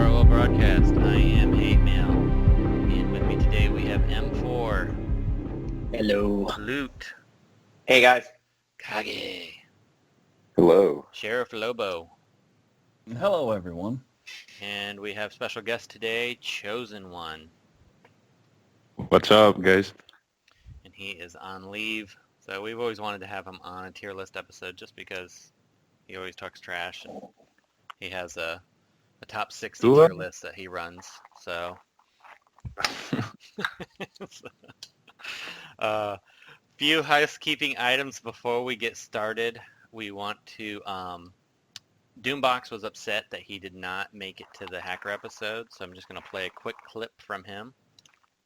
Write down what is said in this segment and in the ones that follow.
WROL broadcast. I am Hate Mail, and with me today we have M4, Hello. Loot, Hey guys. Kage, Hello. Sheriff Lobo, Hello, everyone. and we have special guest today, Chosen One, What's up, guys? and he is on leave. So we've always wanted to have him on a tier list episode just because he always talks trash and he has a top 60 Do I? tier list that he runs. So few housekeeping items before we get started. We want to Doombox was upset that he did not make it to the hacker episode, so I'm just going to play a quick clip from him,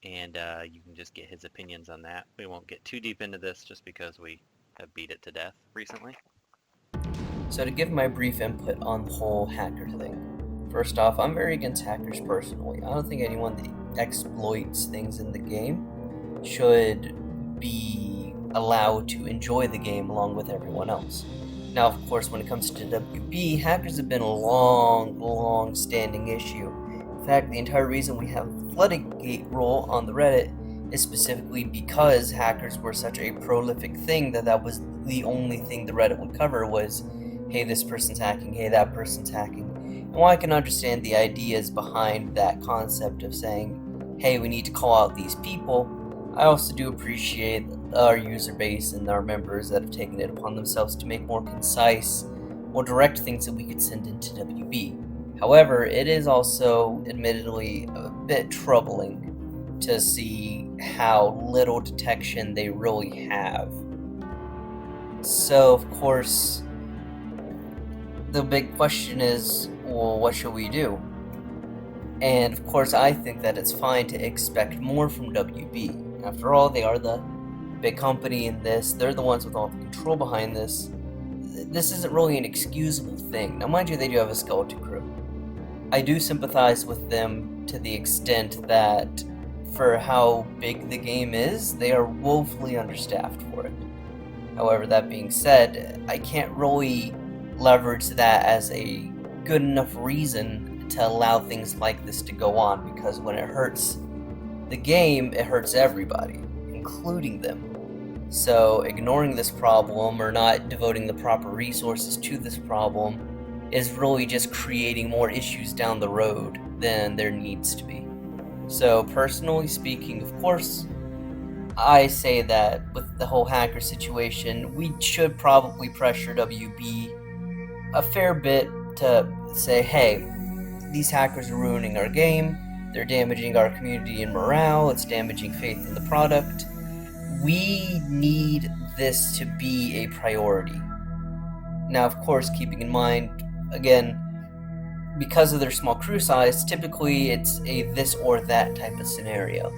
and you can just get his opinions on that. We won't get too deep into this just because we have beat it to death recently. So to give my brief input on the whole hacker thing, first off, I'm very against hackers personally. I don't think anyone that exploits things in the game should be allowed to enjoy the game along with everyone else. Now, of course, when it comes to WB, hackers have been a long-standing issue. In fact, the entire reason we have Floodgate role on the Reddit is specifically because hackers were such a prolific thing that was the only thing the Reddit would cover was, hey, this person's hacking, hey, that person's hacking. And while I can understand the ideas behind that concept of saying, hey, we need to call out these people, I also do appreciate our user base and our members that have taken it upon themselves to make more concise, more direct things that we could send into WB. However, it is also admittedly a bit troubling to see how little detection they really have. So, of course, the big question is, well, what should we do? And of course, I think that it's fine to expect more from WB. After all, they are the big company in this. They're the ones with all the control behind this. This isn't really an excusable thing. Now, mind you, they do have a skeleton crew. I do sympathize with them to the extent that for how big the game is, they are woefully understaffed for it. However, that being said, I can't really leverage that as a good enough reason to allow things like this to go on, because when it hurts the game, it hurts everybody, including them. So ignoring this problem or not devoting the proper resources to this problem is really just creating more issues down the road than there needs to be. So personally speaking, of course, I say that with the whole hacker situation, we should probably pressure WB a fair bit to say, hey, these hackers are ruining our game, they're damaging our community and morale, it's damaging faith in the product. We need this to be a priority. Now, of course, keeping in mind, again, because of their small crew size, typically it's a this or that type of scenario.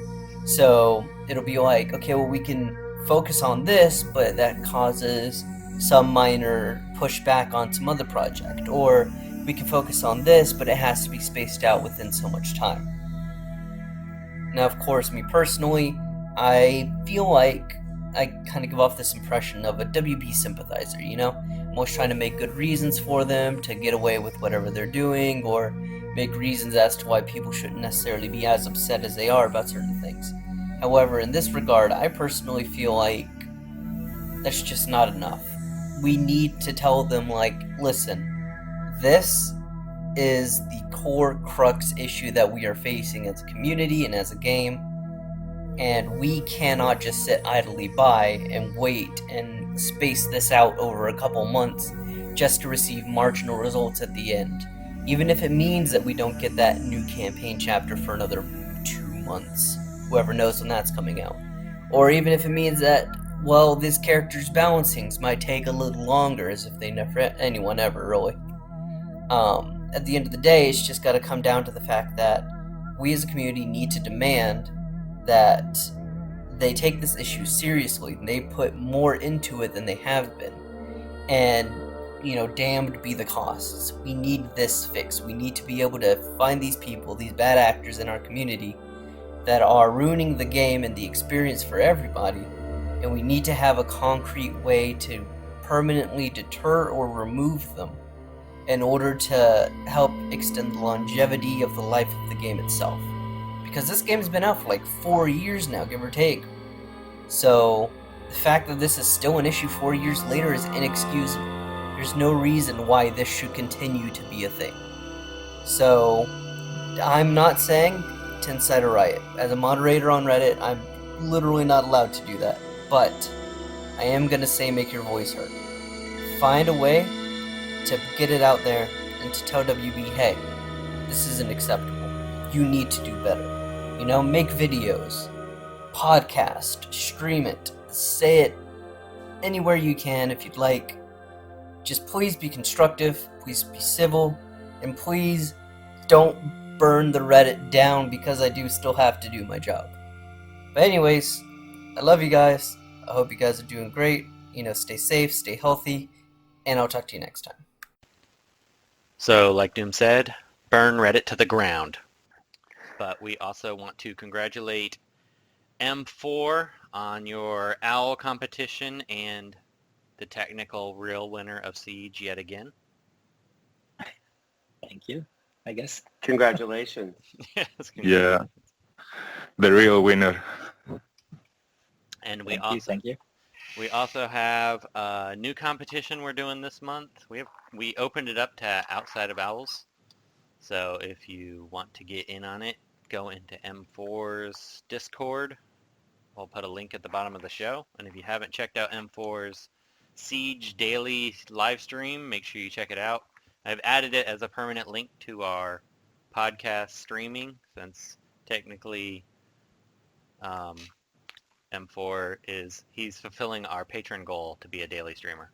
So it'll be like, okay, well, we can focus on this, but that causes some minor pushback on some other project. Or we can focus on this, but it has to be spaced out within so much time. Now, of course, me personally, I feel like I kind of give off this impression of a WB sympathizer, you know? I'm always trying to make good reasons for them to get away with whatever they're doing, or make reasons as to why people shouldn't necessarily be as upset as they are about certain things. However, in this regard, I personally feel like that's just not enough. We need to tell them, like, listen, this is the core crux issue that we are facing as a community and as a game, and we cannot just sit idly by and wait and space this out over a couple months just to receive marginal results at the end, even if it means that we don't get that new campaign chapter for another 2 months, whoever knows when that's coming out, or even if it means that, well, this character's balancings might take a little longer, as if they never, anyone ever really. At the end of the day, it's just got to come down to the fact that we as a community need to demand that they take this issue seriously and they put more into it than they have been. And, you know, damned be the costs. We need this fixed. We need to be able to find these people, these bad actors in our community that are ruining the game and the experience for everybody. And we need to have a concrete way to permanently deter or remove them. in order to help extend the longevity of the life of the game itself. Because this game's been out for like 4 years now, give or take. So the fact that this is still an issue 4 years later is inexcusable. There's no reason why this should continue to be a thing. So I'm not saying to incite a riot. As a moderator on Reddit, I'm literally not allowed to do that. But I am going to say make your voice heard. Find a way to get it out there and to tell WB, hey, this isn't acceptable. You need to do better. You know, make videos, podcast, stream it, say it anywhere you can if you'd like. Just please be constructive, please be civil, and please don't burn the Reddit down because I do still have to do my job. But anyways, I love you guys. I hope you guys are doing great. You know, stay safe, stay healthy, and I'll talk to you next time. So, like Doom said, burn Reddit to the ground. But we also want to congratulate M4 on your OWL competition and the technical real winner of Siege yet again. Thank you, I guess. Congratulations. Yes, Yeah, the real winner. And Thank you. we also have a new competition we're doing this month. We opened it up to outside of Owls. So if you want to get in on it, go into M4's Discord. We'll put a link at the bottom of the show. And if you haven't checked out M4's Siege Daily live stream, make sure you check it out. I've added it as a permanent link to our podcast streaming since technically M4 he's fulfilling our patron goal to be a daily streamer.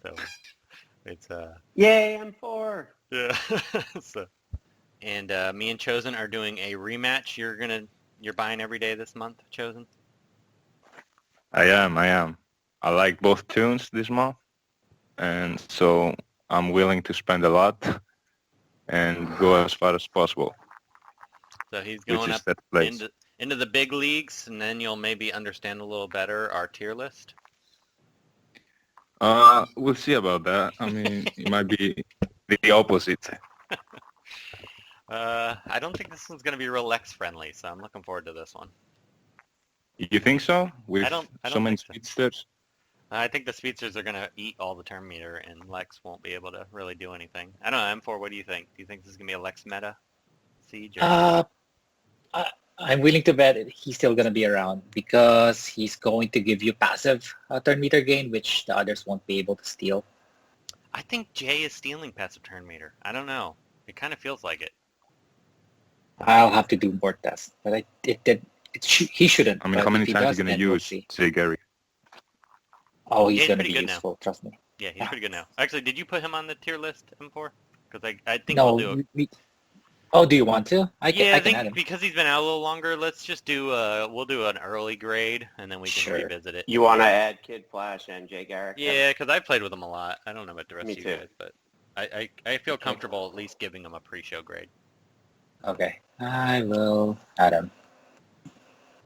So it's Yay, M4! yeah. So, and me and Chosen are doing a rematch. You're buying every day this month, Chosen? I am. I like both tunes this month, and so I'm willing to spend a lot and go as far as possible. So he's Which going is up that place. into the big leagues, and then you'll maybe understand a little better our tier list. We'll see about that. I mean, it might be the opposite. I don't think this one's going to be real Lex friendly, so I'm looking forward to this one. You think so? With I don't so many think so. speedsters? I think the speedsters are going to eat all the turn meter, and Lex won't be able to really do anything. I don't know, M4, what do you think? Do you think this is going to be a Lex meta Siege? Or... I'm willing to bet he's still going to be around because he's going to give you passive turn meter gain, which the others won't be able to steal. I think Jay is stealing passive turn meter. I don't know. It kind of feels like it. I'll have to do more tests, but he shouldn't. I mean, but how many if he times are does, you going then to we'll use, see. say, Gary? Oh, he's Jay's going to pretty be good now. useful, trust me. Yeah, he's pretty good now. Actually, did you put him on the tier list, M4? Because I think No, we'll do it. Oh, do you want to? I I can add think him. because he's been out a little longer, let's just do we'll do an early grade, and then we can Sure. revisit it. You want to add Kid Flash and Jay Garrick? Yeah, because I played with him a lot. I don't know about the rest Me of you too. guys, but I feel comfortable at least giving him a pre-show grade. Okay, I will add him.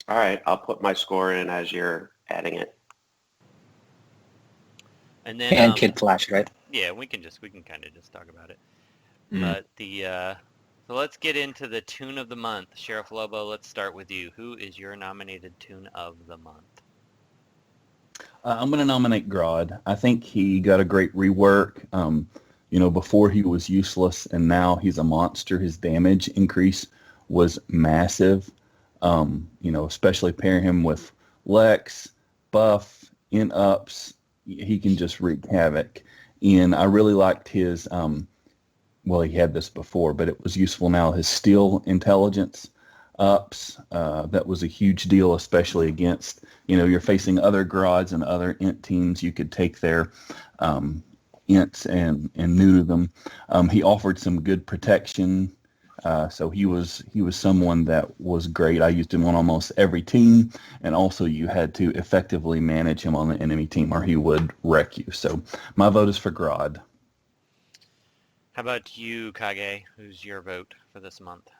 All right, I'll put my score in as you're adding it. And then And Kid Flash, right? yeah, we can kind of just talk about it. Mm. But so let's get into the tune of the month. Sheriff Lobo, let's start with you. Who is your nominated tune of the month? I'm going to nominate Grodd. I think he got a great rework. Before he was useless, and now he's a monster. His damage increase was massive. Especially pairing him with Lex, Buff, in-ups. He can just wreak havoc. And I really liked his, he had this before, but it was useful now, his steel intelligence ups. That was a huge deal, especially against, you're facing other Grodds and other int teams. You could take their ints and neuter them. He offered some good protection. So he was someone that was great. I used him on almost every team, and also you had to effectively manage him on the enemy team or he would wreck you. So my vote is for Grodd. How about you, Kage? Who's your vote for this month?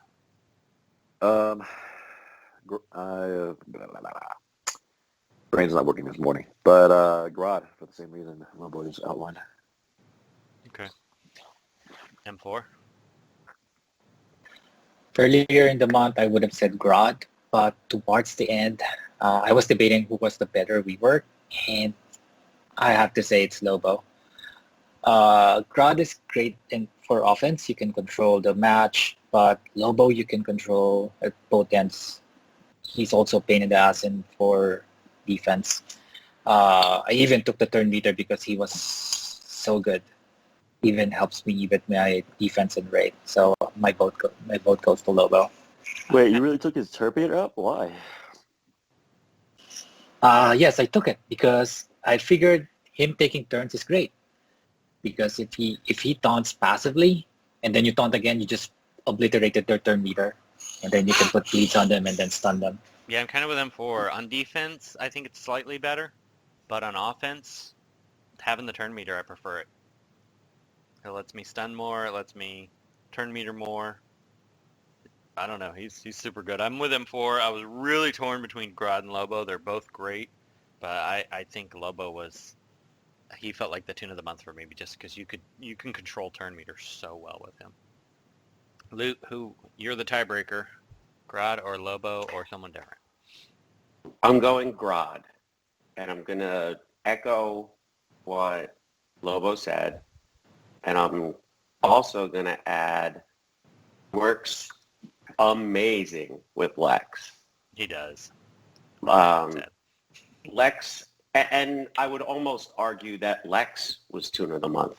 Brain's not working this morning, but Grodd for the same reason Lobo just outlined. Okay. M4. Earlier in the month, I would have said Grodd, but towards the end, I was debating who was the better rework, and I have to say it's Lobo. Grodd is great for offense. You can control the match, but Lobo you can control at both ends. He's also a pain in the ass for defense. I even took the turn meter because he was so good. Even helps me with my defense and rate. So my vote goes to Lobo. Wait, you really took his turn meter up? Why? Yes, I took it because I figured him taking turns is great. Because if he taunts passively and then you taunt again, you just obliterated their turn meter, and then you can put bleeds on them and then stun them. Yeah, I'm kind of with M4. On defense, I think it's slightly better, but on offense, having the turn meter, I prefer it. It lets me stun more. It lets me turn meter more. I don't know. He's super good. I'm with M4. I was really torn between Grodd and Lobo. They're both great, but I think Lobo was. He felt like the tune of the month for me, just because you can control turn meter so well with him. Luke, you're the tiebreaker, Grodd or Lobo or someone different? I'm going Grodd, and I'm going to echo what Lobo said, and I'm also going to add works amazing with Lex. He does. Lex, and I would almost argue that Lex was tune of the month.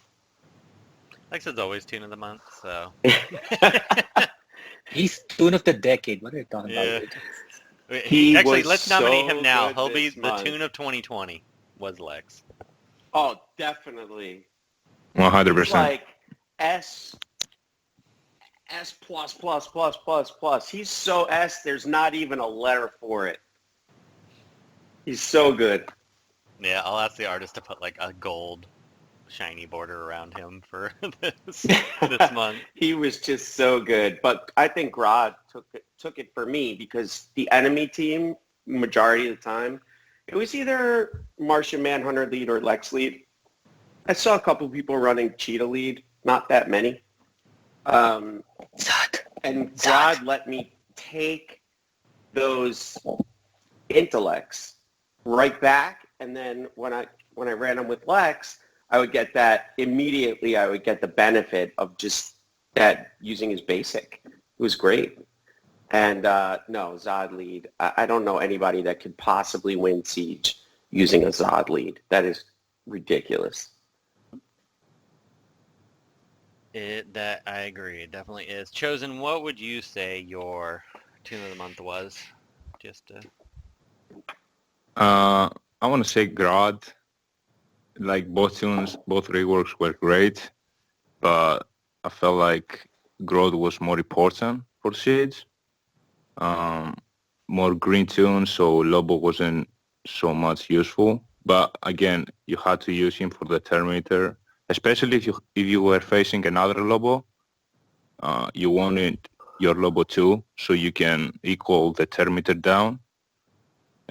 Lex is always tune of the month, so. He's tune of the decade. What are you talking Yeah. about? Actually, was let's nominate so him now. good He'll be this the month. tune of 2020 was Lex. Oh, definitely. 100%. He's like S plus plus plus plus plus. He's so S, there's not even a letter for it. He's so good. Yeah, I'll ask the artist to put like a gold shiny border around him for this month. He was just so good. But I think Grodd took it for me because the enemy team, majority of the time, it was either Martian Manhunter lead or Lex lead. I saw a couple people running Cheetah lead, not that many. And Grodd let me take those intellects right back, and then when I ran them with Lex, I would get that immediately. I would get the benefit of just that using his basic. It was great. And no, Zod lead. I don't know anybody that could possibly win Siege using a Zod lead. That is ridiculous. That I agree. It definitely is. Chosen, what would you say your tune of the month was? Just to... I want to say Grodd. Like both tunes, both reworks were great, but I felt like Grodd was more important for Siege. More green tunes, so Lobo wasn't so much useful. But again, you had to use him for the Terminator, especially if you were facing another Lobo. You wanted your Lobo too, so you can equal the Terminator down,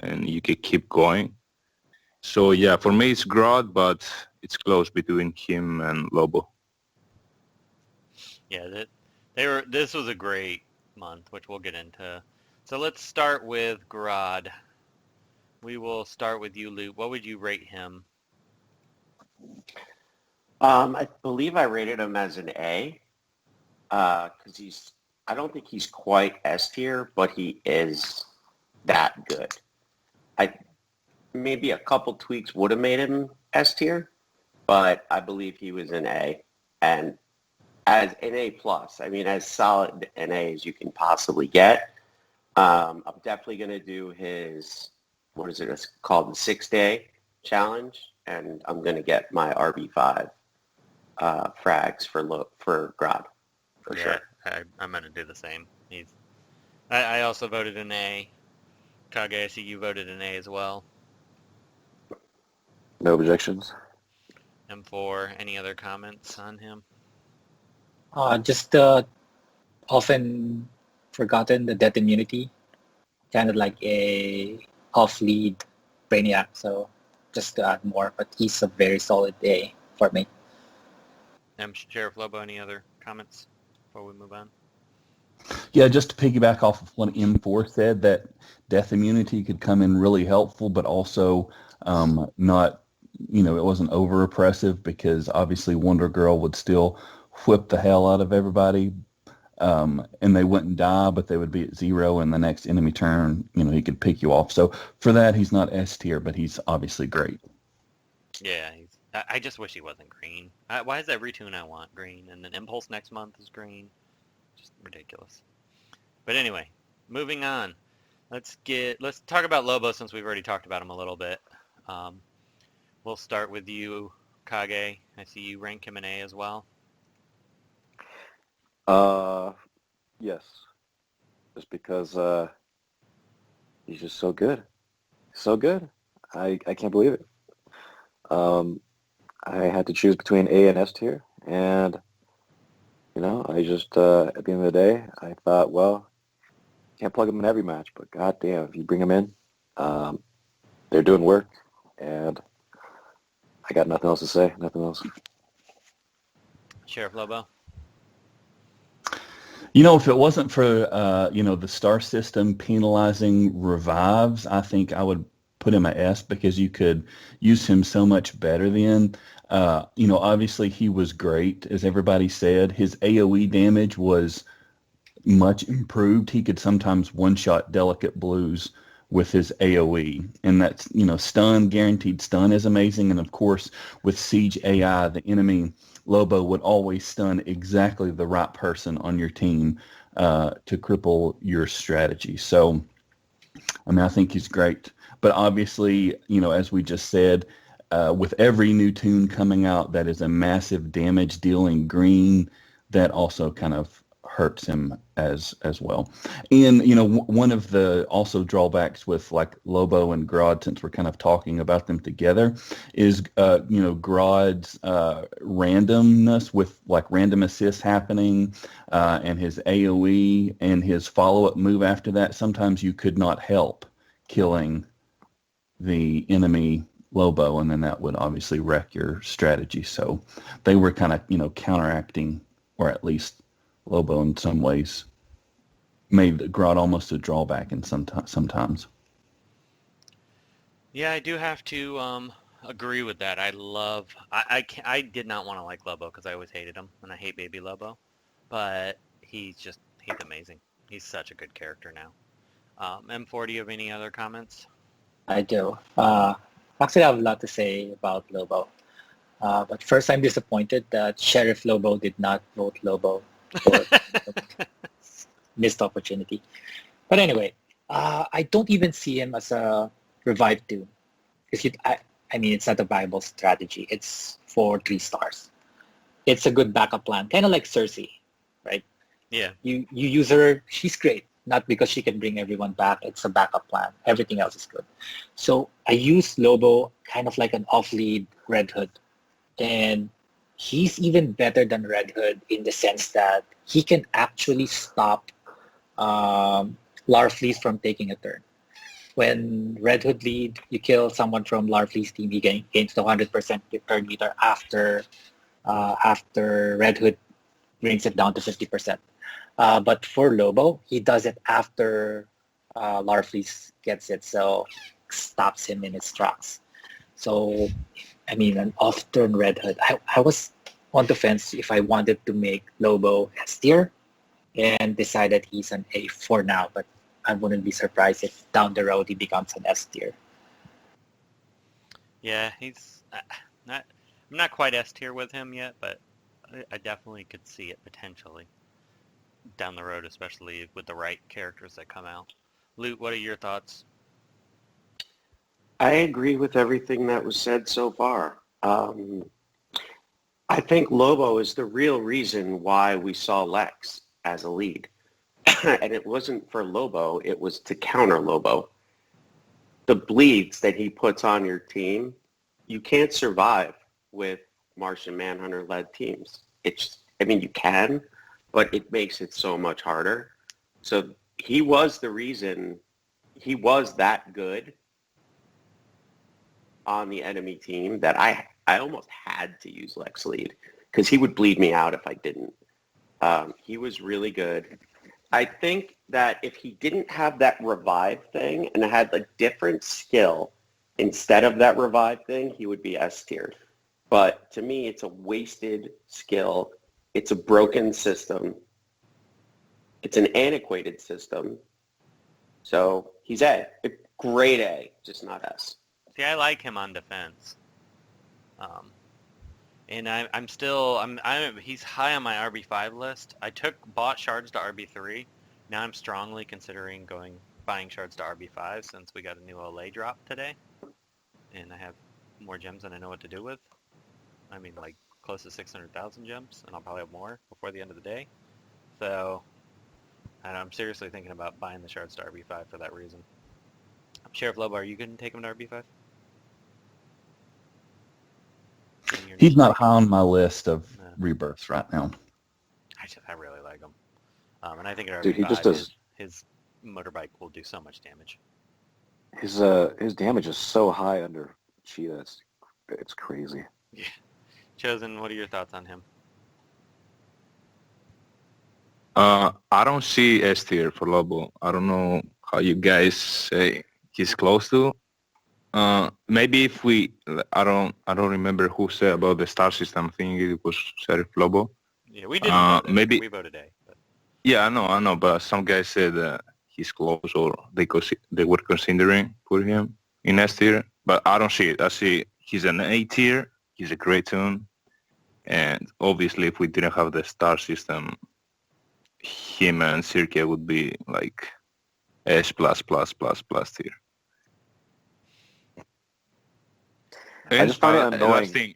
and you can keep going. So yeah, for me it's Grodd, but it's close between him and Lobo. Yeah, this was a great month, which we'll get into. So let's start with Grodd. We will start with you, Luke. What would you rate him? I believe I rated him as an A because I don't think he's quite S tier, but he is that good. Maybe a couple tweaks would have made him S tier, but I believe he was an A, and as an A plus. I mean, as solid an A as you can possibly get. I'm definitely going to do his, what is it? It's called the 6-day challenge, and I'm going to get my RB5 frags for Grodd, for sure. I'm going to do the same. I also voted an A. Kage, I see you voted an A as well. No objections. M4, any other comments on him? Just often forgotten the death immunity, kind of like a off-lead Brainiac. So just to add more, but he's a very solid A for me. Sheriff Lobo, any other comments before we move on? Yeah, just to piggyback off of what M4 said, that death immunity could come in really helpful, but also not, it wasn't over oppressive, because obviously Wonder Girl would still whip the hell out of everybody, and they wouldn't die, but they would be at 0, and the next enemy turn, he could pick you off. So for that, he's not S tier, but he's obviously great. Yeah, I just wish he wasn't green. Why is every toon I want green, and then Impulse next month is green? Just ridiculous. But anyway, moving on. Let's talk about Lobo, since we've already talked about him a little bit. We'll start with you, Kage. I see you rank him an A as well. Yes. Just because he's just so good. So good. I can't believe it. I had to choose between A and S tier, and I just at the end of the day, I thought, well, can't plug them in every match, but goddamn, if you bring them in, they're doing work, and I got nothing else to say. Nothing else. Sheriff Lobo? If it wasn't for, the star system penalizing revives, I think I would put him at S, because you could use him so much better then. Obviously he was great, as everybody said. His AoE damage was much improved. He could sometimes one-shot delicate blues with his AoE, and that's, stun, guaranteed stun is amazing. And of course, with Siege AI, the enemy Lobo would always stun exactly the right person on your team to cripple your strategy. So, I think he's great. But obviously, as we just said, with every new toon coming out that is a massive damage dealing green, that also kind of hurts him as well. And one of the also drawbacks with like Lobo and Grodd, since we're kind of talking about them together, is Grodd's randomness, with like random assists happening, and his AoE and his follow-up move after that. Sometimes you could not help killing the enemy Lobo, and then that would obviously wreck your strategy. So they were kind of counteracting, or at least Lobo in some ways made Grodd almost a drawback in sometimes. Yeah, I do have to agree with that. I did not want to like Lobo, because I always hated him, and I hate Baby Lobo. But he's amazing. He's such a good character now. M4, do you have any other comments? I do. Actually, I have a lot to say about Lobo. But first, I'm disappointed that Sheriff Lobo did not vote Lobo for missed opportunity. But anyway, I don't even see him as a revive toon. Because it's not a viable strategy. It's for 3 stars. It's a good backup plan, kind of like Cersei, right? Yeah. You use her, she's great. Not because she can bring everyone back. It's a backup plan. Everything else is good. So I use Lobo kind of like an off-lead Red Hood. And he's even better than Red Hood in the sense that he can actually stop Larfleeze from taking a turn. When Red Hood lead, you kill someone from Larfleeze team, he gains the 100% turn meter after Red Hood brings it down to 50%. But for Lobo, he does it after Larfleeze gets it, so stops him in his tracks. So, an off-turn Red Hood. I was on the fence if I wanted to make Lobo S tier, and decided he's an A for now, but I wouldn't be surprised if down the road he becomes an S tier. Yeah, he's I'm not quite S tier with him yet, but I definitely could see it potentially down the road, especially with the right characters that come out. Loot, what are your thoughts? I agree with everything that was said so far. I think Lobo is the real reason why we saw Lex as a lead. And it wasn't for Lobo, it was to counter Lobo. The bleeds that he puts on your team, you can't survive with Martian Manhunter-led teams. You can, but it makes it so much harder. So he was the reason he was that good on the enemy team that I almost had to use Lex lead, because he would bleed me out if I didn't. He was really good. I think that if he didn't have that revive thing and had a different skill instead of that revive thing, he would be S tier. But to me, it's a wasted skill. It's a broken system. It's an antiquated system. So he's A. Grade A, just not S. See, I like him on defense. And he's high on my RB5 list. I bought shards to RB3. Now I'm strongly considering buying shards to RB5 since we got a new Olay drop today. And I have more gems than I know what to do with. I mean, like close to 600,000 gems, and I'll probably have more before the end of the day. So I'm seriously thinking about buying the shards to RB5 for that reason. Sheriff Lobo, are you going to take him to RB5? He's not high on my list of rebirths right now. I really like him. And I think at RB5, Dude, he just does. His motorbike will do so much damage. His damage is so high under Cheetah. It's crazy. Yeah. Chosen, what are your thoughts on him? I don't see S tier for Lobo. I don't know how you guys say he's close to. Maybe if I don't remember who said about the star system thing. It was Sheriff Lobo. Yeah, we didn't. Maybe we voted A. But. Yeah, I know. But some guys said he's close, or they were considering putting him in S tier. But I don't see it. I see he's an A tier. He's a great Toon. And obviously, if we didn't have the star system, him and Circa would be like S+++ tier. I just find it annoying. Last thing,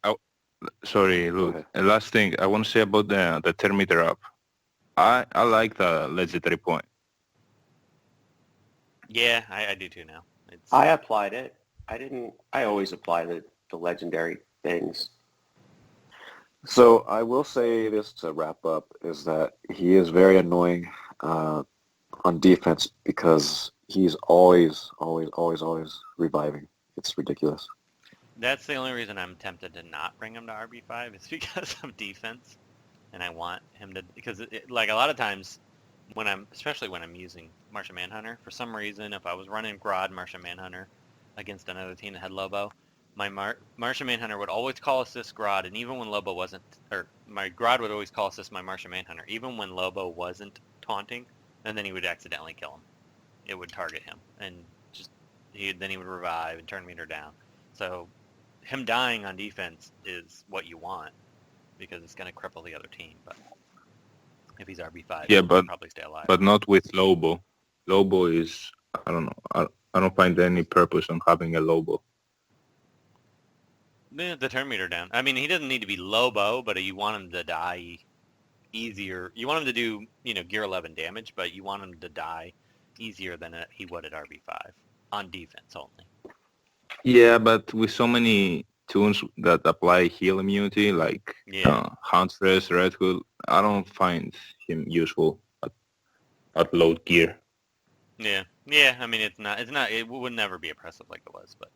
sorry, Luke. Last thing I want to say about the thermometer app. I like the legendary point. Yeah, I do too now. I applied it. I always apply the legendary things. So I will say this to wrap up, is that he is very annoying on defense because he's always reviving. It's ridiculous. That's the only reason I'm tempted to not bring him to RB5 is because of defense. And I want him to, because like a lot of times especially when I'm using Martian Manhunter, for some reason, if I was running Grodd Martian Manhunter against another team that had Lobo, my Martian Manhunter would always call assist Grodd, and even when Lobo wasn't, or my Grodd would always call assist my Martian Manhunter, even when Lobo wasn't taunting, and then he would accidentally kill him. It would target him, and then he would revive and turn meter down. So him dying on defense is what you want, because it's going to cripple the other team. But if he's RB5, he'll probably stay alive. But not with Lobo. Lobo is, I don't know, I don't find any purpose on having a Lobo. The turn meter down. I mean, he doesn't need to be Lobo, but you want him to die easier. You want him to do, gear 11 damage, but you want him to die easier than he would at RB5 on defense only. Yeah, but with so many Toons that apply heal immunity, like Huntress, Red Hood, I don't find him useful at low gear. Yeah. I mean, it would never be oppressive like it was, but.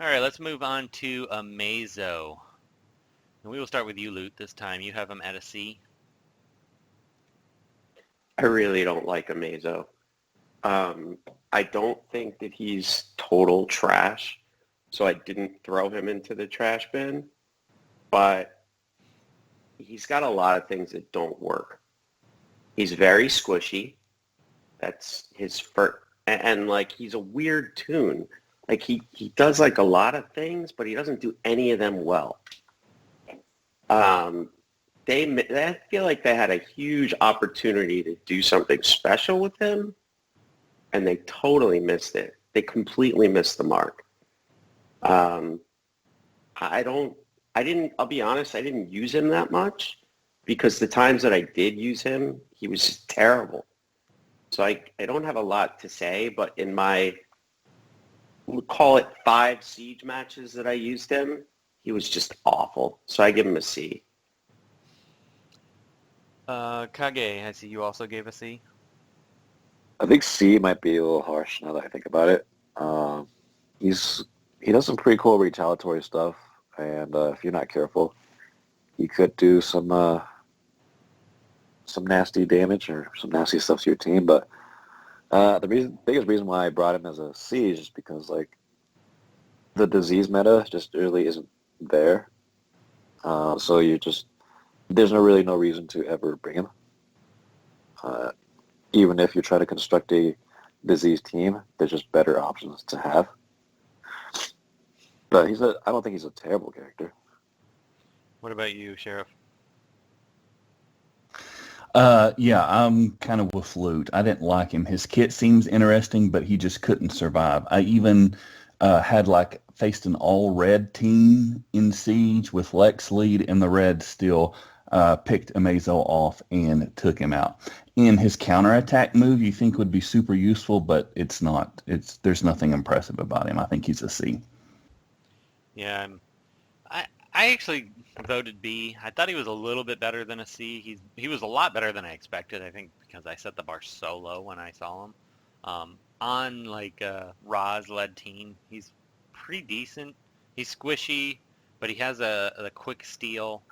All right, let's move on to Amazo. And we will start with you, Loot, this time. You have him at a C. I really don't like Amazo. I don't think that he's total trash, so I didn't throw him into the trash bin. But he's got a lot of things that don't work. He's very squishy. That's his first. And he's a weird Toon. He does a lot of things, but he doesn't do any of them well. I feel like they had a huge opportunity to do something special with him, and they totally missed it. They completely missed the mark. I'll be honest, I didn't use him that much because the times that I did use him, he was just terrible. So I don't have a lot to say, but in my, we'll call it 5 siege matches that I used him, he was just awful. So I give him a C. Kage, I see you also gave a C. I think C might be a little harsh now that I think about it. He does some pretty cool retaliatory stuff, and if you're not careful, he could do some nasty damage or some nasty stuff to your team. But the biggest reason why I brought him as a C is just because like the disease meta just really isn't there. So there's no reason to ever bring him. Even if you try to construct a disease team, there's just better options to have. But I don't think he's a terrible character. What about you, Sheriff? Yeah, I'm kind of with Loot. I didn't like him. His kit seems interesting, but he just couldn't survive. I even had faced an all-red team in Siege with Lex lead, and the red still picked Amazo off and took him out. And his counterattack move you think would be super useful, but it's not. There's nothing impressive about him. I think he's a C. Yeah, I actually voted B. I thought he was a little bit better than a C. He was a lot better than I expected, I think, because I set the bar so low when I saw him. On like Roz-led team, he's pretty decent. He's squishy, but he has a quick steal,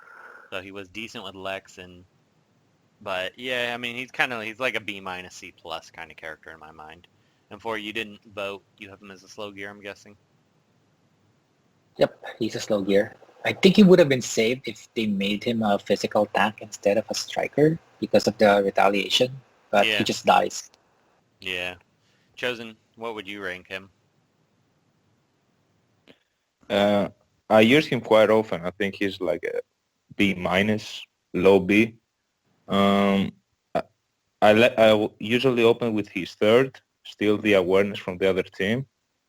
so he was decent with Lex. But yeah, I mean, he's like a B minus C plus kind of character in my mind. And for you didn't vote, you have him as a slow gear, I'm guessing. Yep, he's a slow gear. I think he would have been saved if they made him a physical tank instead of a striker because of the retaliation, but Yeah. he just dies. Yeah. Chosen, what would you rank him? I use him quite often. I think he's like a B minus, low B. I usually open with his third, steal the awareness from the other team,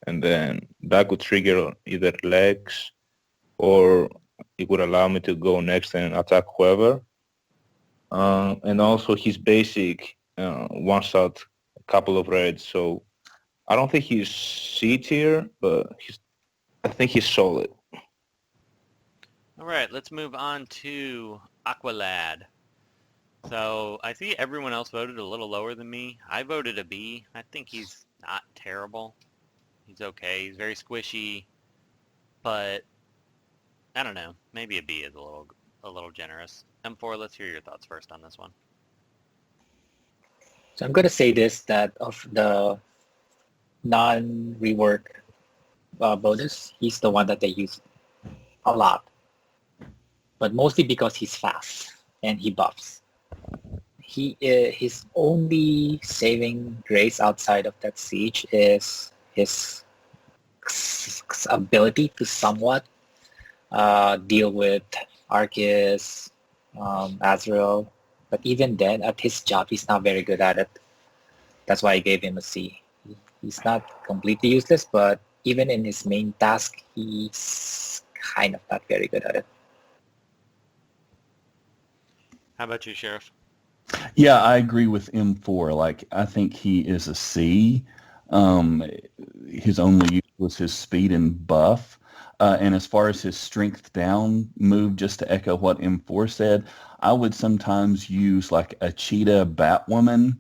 and then that could trigger either legs or it would allow me to go next and attack whoever. And also his basic one-shot a couple of reds, so I don't think he's C tier, but I think he's solid. All right, let's move on to Aqualad. So I see everyone else voted a little lower than me. I voted a B. I think he's not terrible. He's okay. He's very squishy, but I don't know. Maybe a B is a little generous. M4, let's hear your thoughts first on this one. So I'm going to say this, that of the non-rework bonus, he's the one that they use a lot. But mostly because he's fast and he buffs. His only saving grace outside of that siege is his ability to somewhat deal with Arceus, Azrael. But even then, at his job, he's not very good at it. That's why I gave him a C. He's not completely useless, but even in his main task, he's kind of not very good at it. How about you, Sheriff? Yeah, I agree with M4. Like, I think he is a C. His only use was his speed and buff. And as far as his strength down move, just to echo what M4 said, I would sometimes use like a cheetah Batwoman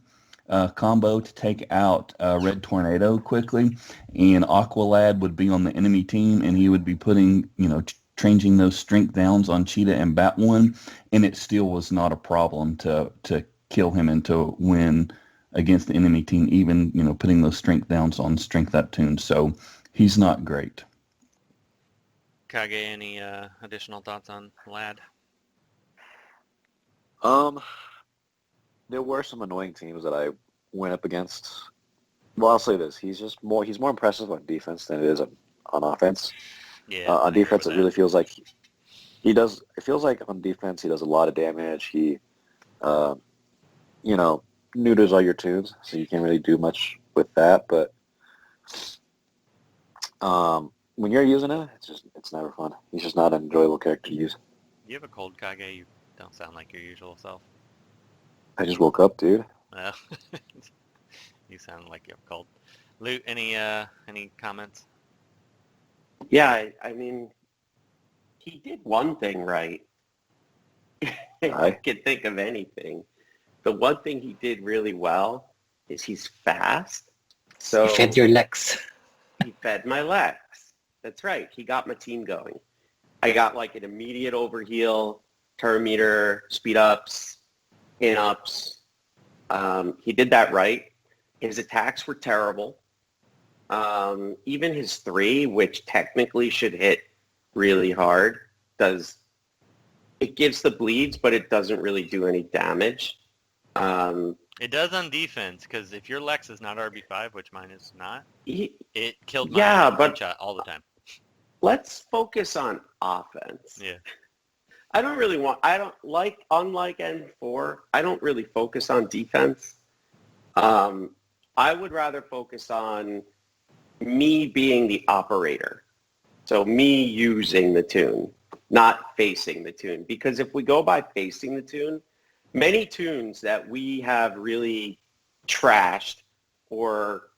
combo to take out Red Tornado quickly. And Aqualad would be on the enemy team, and he would be putting, changing those strength downs on Cheetah and Batwoman, and it still was not a problem to kill him and to win against the enemy team, even, putting those strength downs on strength up Toon. So he's not great. Kage, any additional thoughts on Lad? There were some annoying teams that I went up against. Well, I'll say this: he's more impressive on defense than it is on offense. Yeah. On defense, it really feels like he does. It feels like on defense he does a lot of damage. He, neuters all your tunes, so you can't really do much with that. But when you're using it, it's never fun. He's just not an enjoyable character to use. You have a cold, Kage. You don't sound like your usual self. I just woke up, dude. Well, you sound like you have a cold. Loot, any comments? Yeah, I mean, he did one thing right. I can think of anything. The one thing he did really well is he's fast. So He fed your legs. he fed my legs. That's right. He got my team going. I got like an immediate overheal. turn meter, speed ups, in ups. He did that right. His attacks were terrible. Even his 3, which technically should hit really hard, it gives the bleeds, but it doesn't really do any damage. It does on defense, because if your Lex is not RB5, which mine is not, it killed mine Yeah, in but one-shot all the time. let's focus on offense. Yeah. Unlike N4, I don't really focus on defense. I would rather focus on me being the operator. So me using the Toon, not facing the Toon. Because if we go by facing the Toon, many Toons that we have really trashed or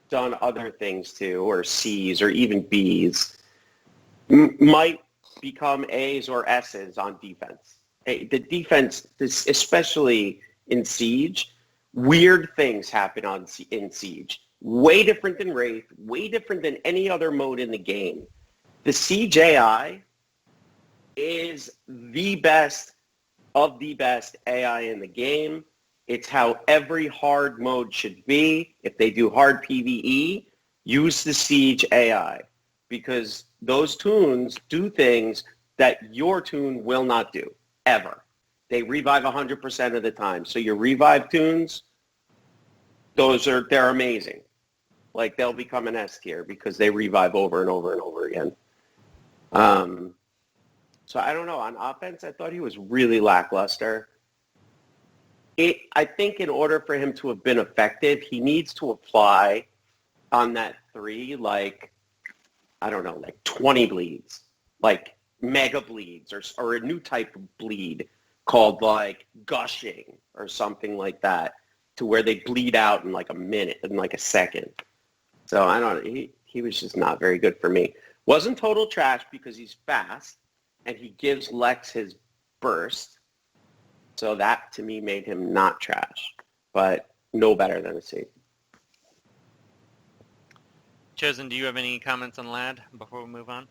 done other things to, or C's or even B's, might become A's or S's on defense. The defense, especially in Siege, weird things happen in Siege. Way different than Wraith, way different than any other mode in the game. The Siege AI is the best of the best AI in the game. It's how every hard mode should be. If they do hard PvE, use the Siege AI, because those Toons do things that your Toon will not do, ever. They revive 100% of the time. So your revive Toons, they're amazing. Like, they'll become an S tier because they revive over and over and over again. So I don't know. On offense, I thought he was really lackluster. I think in order for him to have been effective, he needs to apply on that 3, like 20 bleeds, like mega bleeds, or a new type of bleed called like gushing or something like that, to where they bleed out in like a minute, in like a second. So I don't know. He was just not very good for me. Wasn't total trash because he's fast and he gives Lex his burst. So that to me made him not trash, but no better than a C. Chosen, do you have any comments on Lad before we move on?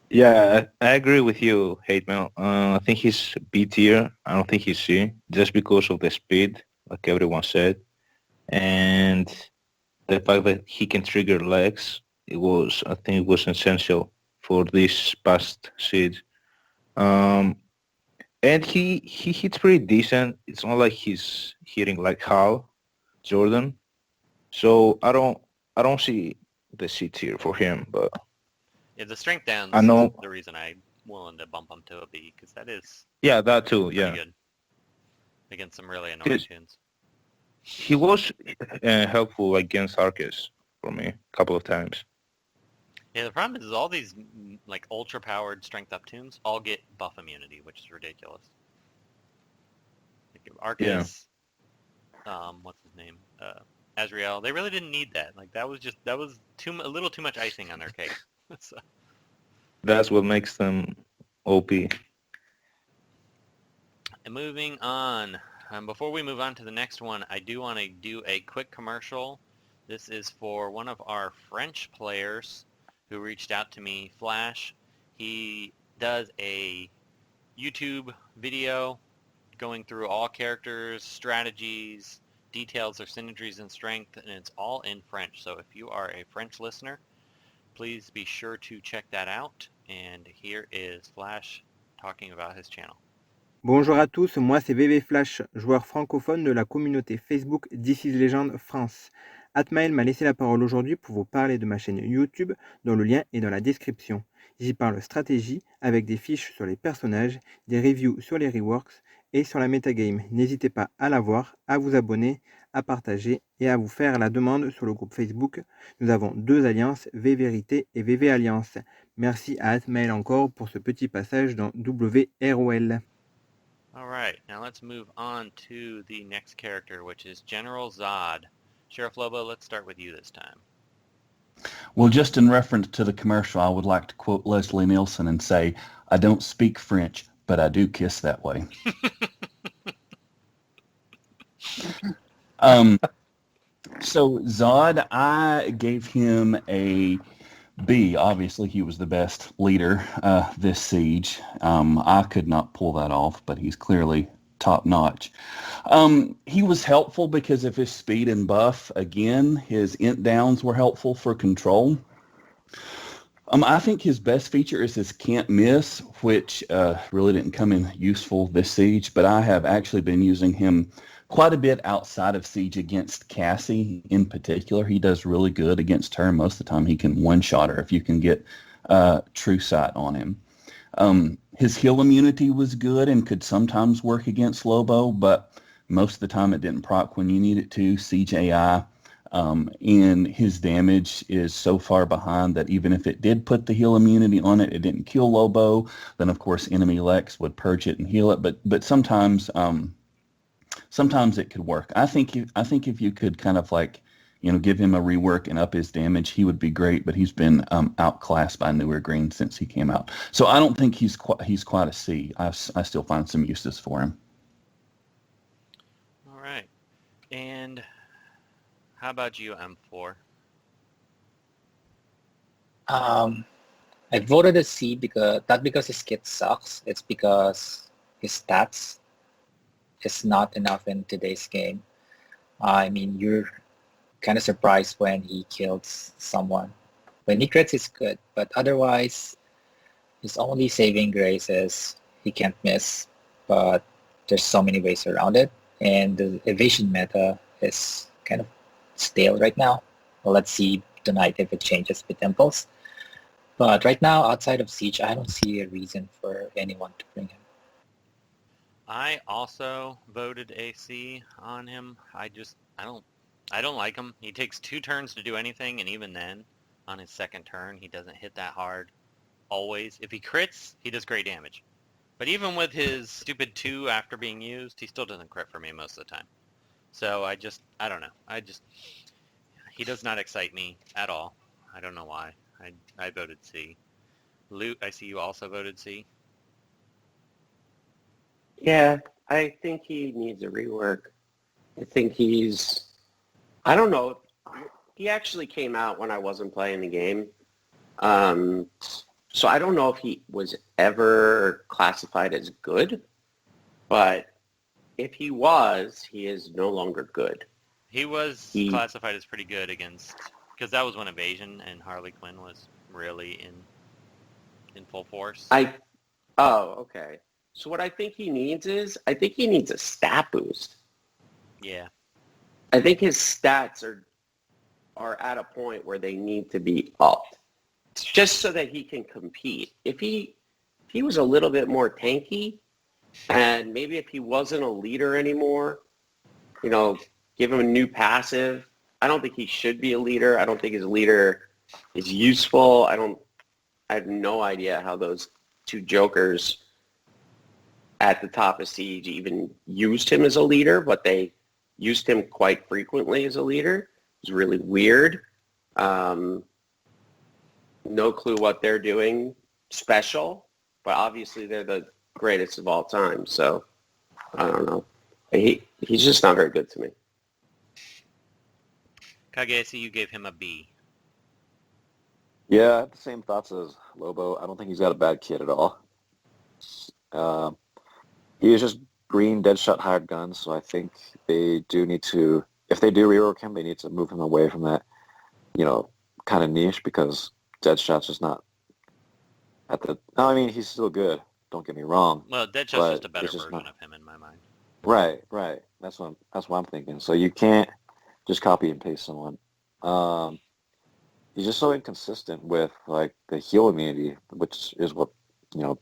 Yeah, I agree with you, Hate Mail. I think he's B tier. I don't think he's C, just because of the speed, like everyone said, and the fact that he can trigger legs. I think it was essential for this past siege. And he hits pretty decent. It's not like he's hitting like Hal, Jordan. So I don't see the C tier for him, but Yeah, the strength downs I know. is the reason I'm willing to bump him to a B, because that is Yeah, that too. pretty Yeah, good against some really annoying tunes. he was helpful against Arcus for me a couple of times. Yeah, the problem is all these like ultra-powered strength up tunes all get buff immunity, which is ridiculous. Like Arcus, what's his name? Azrael. They really didn't need that. Like that was a little too much icing on their cake. So. That's what makes them OP. And moving on, before we move on to the next one, I do want to do a quick commercial. This is for one of our French players who reached out to me, Flash. He does a YouTube video going through all characters, strategies, details their synergies and strength, and it's all in French. So if you are a French listener, please be sure to check that out. And here is Flash talking about his channel. Bonjour à tous, moi c'est VV Flash, joueur francophone de la communauté Facebook This is Legend France. Atmael m'a laissé la parole aujourd'hui pour vous parler de ma chaîne YouTube, dont le lien est dans la description. J'y parle stratégie avec des fiches sur les personnages, des reviews sur les reworks et sur la metagame. N'hésitez pas à la voir, à vous abonner, à partager et à vous faire la demande sur le groupe Facebook. Nous avons 2 alliances, V-Vérité et VV Alliance. Merci à Atmael encore pour ce petit passage dans WROL. All right, now let's move on to the next character, which is General Zod. Sheriff Lobo, let's start with you this time. Well, just in reference to the commercial, I would like to quote Leslie Nielsen and say, I don't speak French, but I do kiss that way. So Zod, I gave him a B, obviously he was the best leader this siege. I could not pull that off, but he's clearly top notch. He was helpful because of his speed and buff. Again, his int downs were helpful for control. I think his best feature is his can't miss, which really didn't come in useful this siege, but I have actually been using him quite a bit outside of siege against Cassie in particular. He does really good against her. Most of the time he can one-shot her if you can get true sight on him. His heal immunity was good and could sometimes work against Lobo, but most of the time it didn't proc when you need it to. Siege AI. And his damage is so far behind that even if it did put the heal immunity on it, it didn't kill Lobo. Then of course enemy Lex would purge it and heal it. But sometimes it could work. I think if you could kind of like, give him a rework and up his damage, he would be great. But he's been outclassed by Newer Green since he came out. So I don't think he's quite a C. I still find some uses for him. All right, and how about you, M4? I voted a C because not because his kit sucks. It's because his stats is not enough in today's game. I mean, you're kind of surprised when he kills someone. When he crits, it's good, but otherwise, his only saving grace is he can't miss. But there's so many ways around it, and the evasion meta is kind of stale right now. Well, let's see tonight if it changes with Impulse. But right now, outside of Siege, I don't see a reason for anyone to bring him. I also voted AC on him. I don't like him. He takes 2 turns to do anything, and even then, on his second turn, he doesn't hit that hard. Always. If he crits, he does great damage. But even with his stupid 2 after being used, he still doesn't crit for me most of the time. So I don't know. He does not excite me at all. I don't know why. I voted C. Luke, I see you also voted C. Yeah, I think he needs a rework. I don't know. He actually came out when I wasn't playing the game. So I don't know if he was ever classified as good, but if he was, he is no longer good. He was classified as pretty good against, because that was when Evasion and Harley Quinn was really in full force. Okay. So what I think he needs a stat boost. Yeah. I think his stats are at a point where they need to be upped, just so that he can compete. If he was a little bit more tanky, and maybe if he wasn't a leader anymore, give him a new passive. I don't think he should be a leader. I don't think his leader is useful. I have no idea how those 2 jokers at the top of Siege even used him as a leader, but they used him quite frequently as a leader. It was really weird. No clue what they're doing special, but obviously they're the greatest of all time. So I don't know. He's just not very good to me. Kage, I see you gave him a B. Yeah, I have the same thoughts as Lobo. I don't think he's got a bad kit at all. He is just green Deadshot hired guns, so I think they do need to, if they do rework him, they need to move him away from that, kind of niche, because Deadshot's just not at the, no, I mean, he's still good, don't get me wrong. Well, Deadshot's just a better version of him in my mind. Right. That's what I'm thinking. So you can't just copy and paste someone. He's just so inconsistent with like the heal immunity, which is what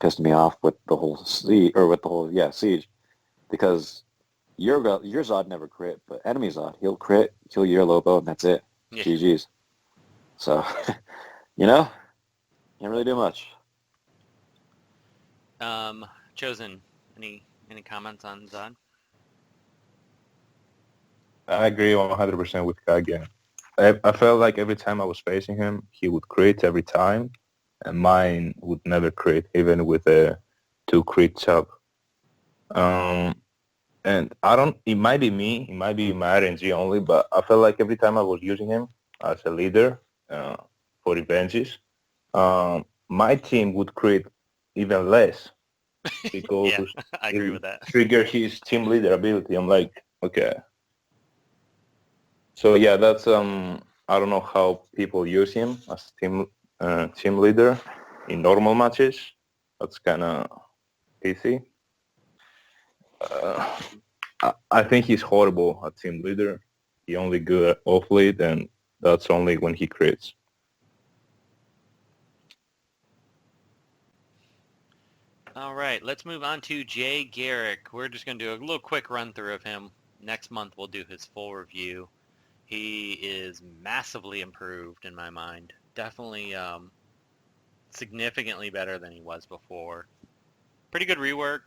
pissed me off with the whole siege, because your Zod never crit, but enemy Zod, he'll crit, kill your Lobo, and that's it. Yeah. GG's. So, can't really do much. Chosen, any comments on Zod? I agree 100% with Kage. I felt like every time I was facing him, he would crit every time, and mine would never crit, even with a 2 crits up. And it might be me, it might be my RNG only, but I felt like every time I was using him as a leader, for revenges. My team would crit even less because Yeah, I it agree would with that. trigger his team leader ability. I'm like, okay. So yeah, that's I don't know how people use him as team leader in normal matches. That's kind of easy. I think he's horrible at team leader. He only good at off lead, and that's only when he crits. All right, let's move on to Jay Garrick. We're just going to do a little quick run through of him. Next month we'll do his full review. He is massively improved in my mind. Definitely significantly better than he was before. Pretty good rework.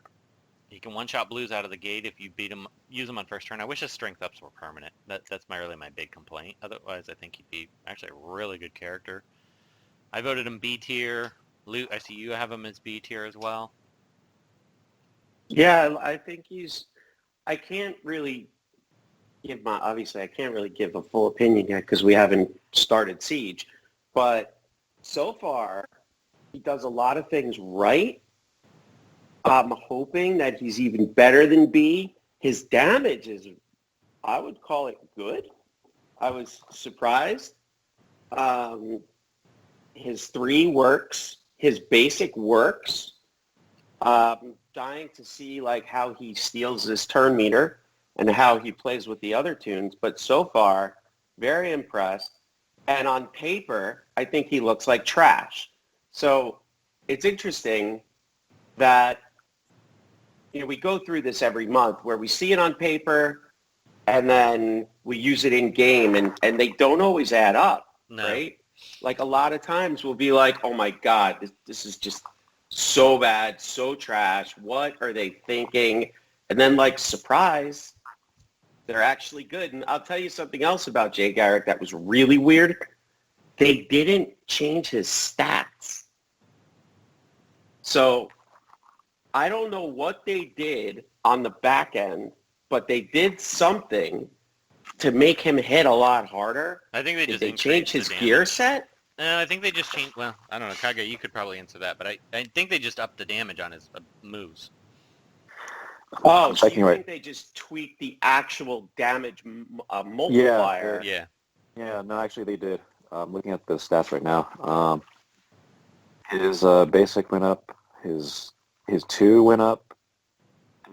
He can one-shot blues out of the gate if you beat him, use him on first turn. I wish his strength ups were permanent. That's really my big complaint. Otherwise, I think he'd be actually a really good character. I voted him B tier. Luke, I see you have him as B tier as well. Yeah, I think I can't really obviously I can't really give a full opinion yet because we haven't started Siege, but so far he does a lot of things right. I'm hoping that he's even better than B. His damage is, I would call it good. I was surprised. His 3 works. His basic works. Dying to see like how he steals his turn meter and how he plays with the other tunes. But so far, very impressed. And on paper, I think he looks like trash. So it's interesting that we go through this every month where we see it on paper and then we use it in game and they don't always add up, right? Like a lot of times we'll be like, oh my God, this is just so bad, so trash. What are they thinking? And then like, surprise, they're actually good. And I'll tell you something else about Jay Garrick that was really weird. They didn't change his stats. So I don't know what they did on the back end, but they did something to make him hit a lot harder. I think they just Did they change his gear set? I think they just changed. Well, I don't know, Kage. You could probably answer that, but I think they just upped the damage on his moves. Oh, so you think they just tweaked the actual damage multiplier? Yeah. Yeah, no, actually they did. I'm looking at the stats right now. His basic went up. His 2 went up.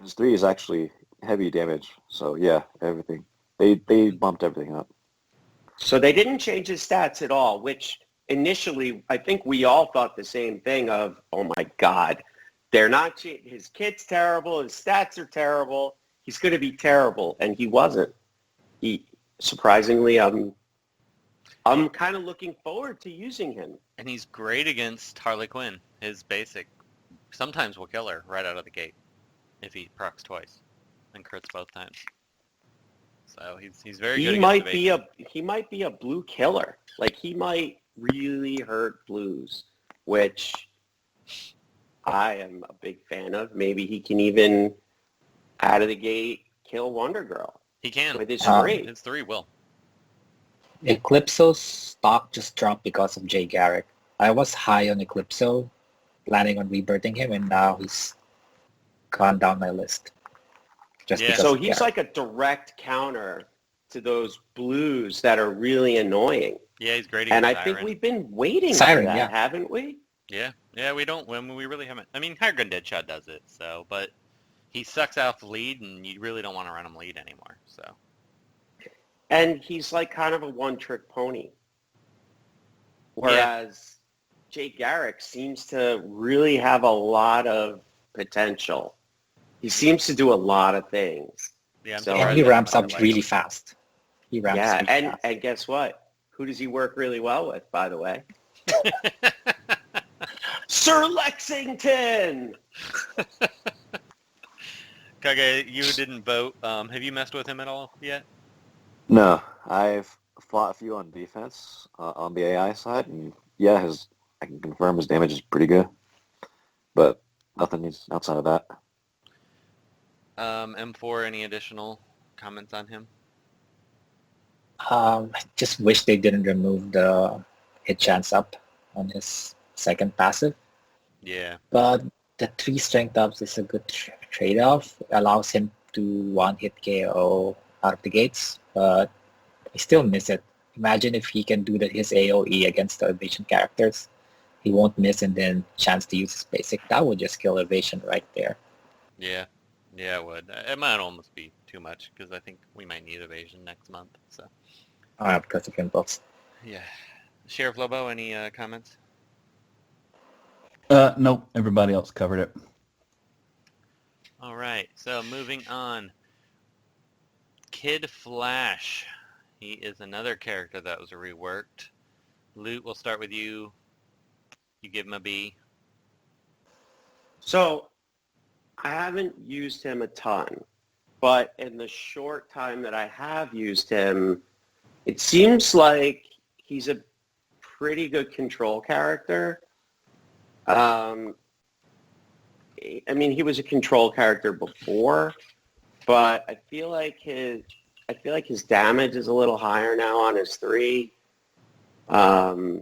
His 3 is actually heavy damage. So yeah, everything. They bumped everything up. So they didn't change his stats at all, which initially I think we all thought the same thing of, oh my God, they're not his kit's terrible, his stats are terrible, he's going to be terrible, and he wasn't. He surprisingly, I'm kind of looking forward to using him. And he's great against Harley Quinn. His basic sometimes will kill her right out of the gate if he procs twice and crits both times. So he's very good. He might be a blue killer. Like he might really hurt blues, which I am a big fan of. Maybe he can even out of the gate kill Wonder Girl. He can. With his 3. His 3 will. Eclipso's stock just dropped because of Jay Garrick. I was high on Eclipso, planning on rebirthing him, and now he's gone down my list. So he's like a direct counter to those blues that are really annoying. Yeah, he's great. And I think we've been waiting for that, haven't we? Yeah, we don't. We really haven't. I mean, Higher Gun Deadshot does it, so but he sucks off lead, and you really don't want to run him lead anymore. So. And he's like kind of a one-trick pony, whereas Jay Garrick seems to really have a lot of potential. He seems to do a lot of things. Yeah, and he ramps up really fast. And guess what? Who does he work really well with, by the way? Sir Lexington! Kage, you didn't vote. Have you messed with him at all yet? No, I've fought a few on defense on the AI side, and yeah, I can confirm his damage is pretty good, but nothing outside of that. M4, any additional comments on him? I just wish they didn't remove the hit chance up on his second passive. Yeah. But the 3 strength ups is a good trade-off. It allows him to one-hit KO out of the gates, but I still miss it. Imagine if he can do his AoE against the evasion characters. He won't miss and then chance to use his basic. That would just kill evasion right there. Yeah. Yeah, it would. It might almost be too much because I think we might need evasion next month. So. Because of impulse. Yeah. Sheriff Lobo, any comments? Nope. Everybody else covered it. All right. So moving on. Kid Flash. He is another character that was reworked. Loot, we'll start with you. You give him a B. So I haven't used him a ton, but in the short time that I have used him, it seems like he's a pretty good control character. I mean, he was a control character before, but I feel like his damage is a little higher now on his 3. I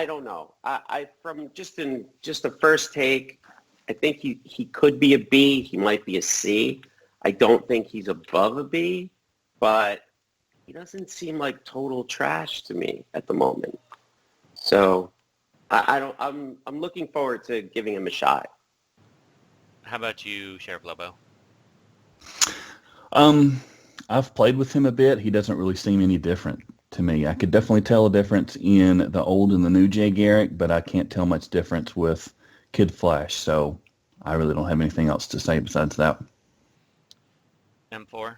don't know. I from just the first take, I think he could be a B. He might be a C. I don't think he's above a B, but he doesn't seem like total trash to me at the moment. So I'm looking forward to giving him a shot. How about you, Sheriff Lobo? I've played with him a bit. He doesn't really seem any different to me. I could definitely tell a difference in the old and the new Jay Garrick, but I can't tell much difference with Kid Flash, so I really don't have anything else to say besides that. M4?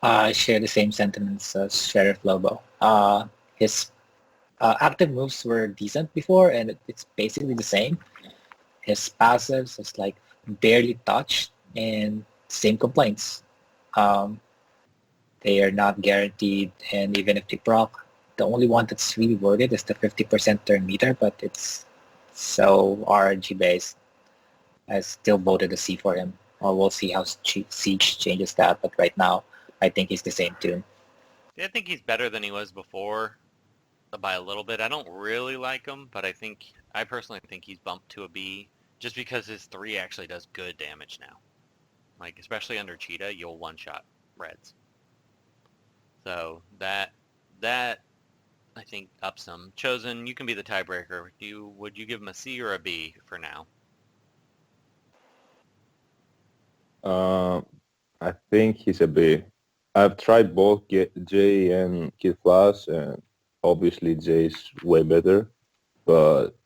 I share the same sentiments as Sheriff Lobo. His active moves were decent before, and it's basically the same. His passives is like barely touched, and same complaints. They are not guaranteed, and even if they proc, the only one that's really worth it is the 50% turn meter, but it's so RNG based. I still voted a C for him. We'll see how Siege changes that, but right now, I think he's the same Toon. Yeah, I think he's better than he was before by a little bit. I don't really like him, but I personally think he's bumped to a B just because his 3 actually does good damage now. Like, especially under Cheetah, you'll one-shot Reds. So that I think ups him. Chosen, you can be the tiebreaker. Would you give him a C or a B for now? I think he's a B. I've tried both Jay and Kid Flash, and obviously Jay's way better, but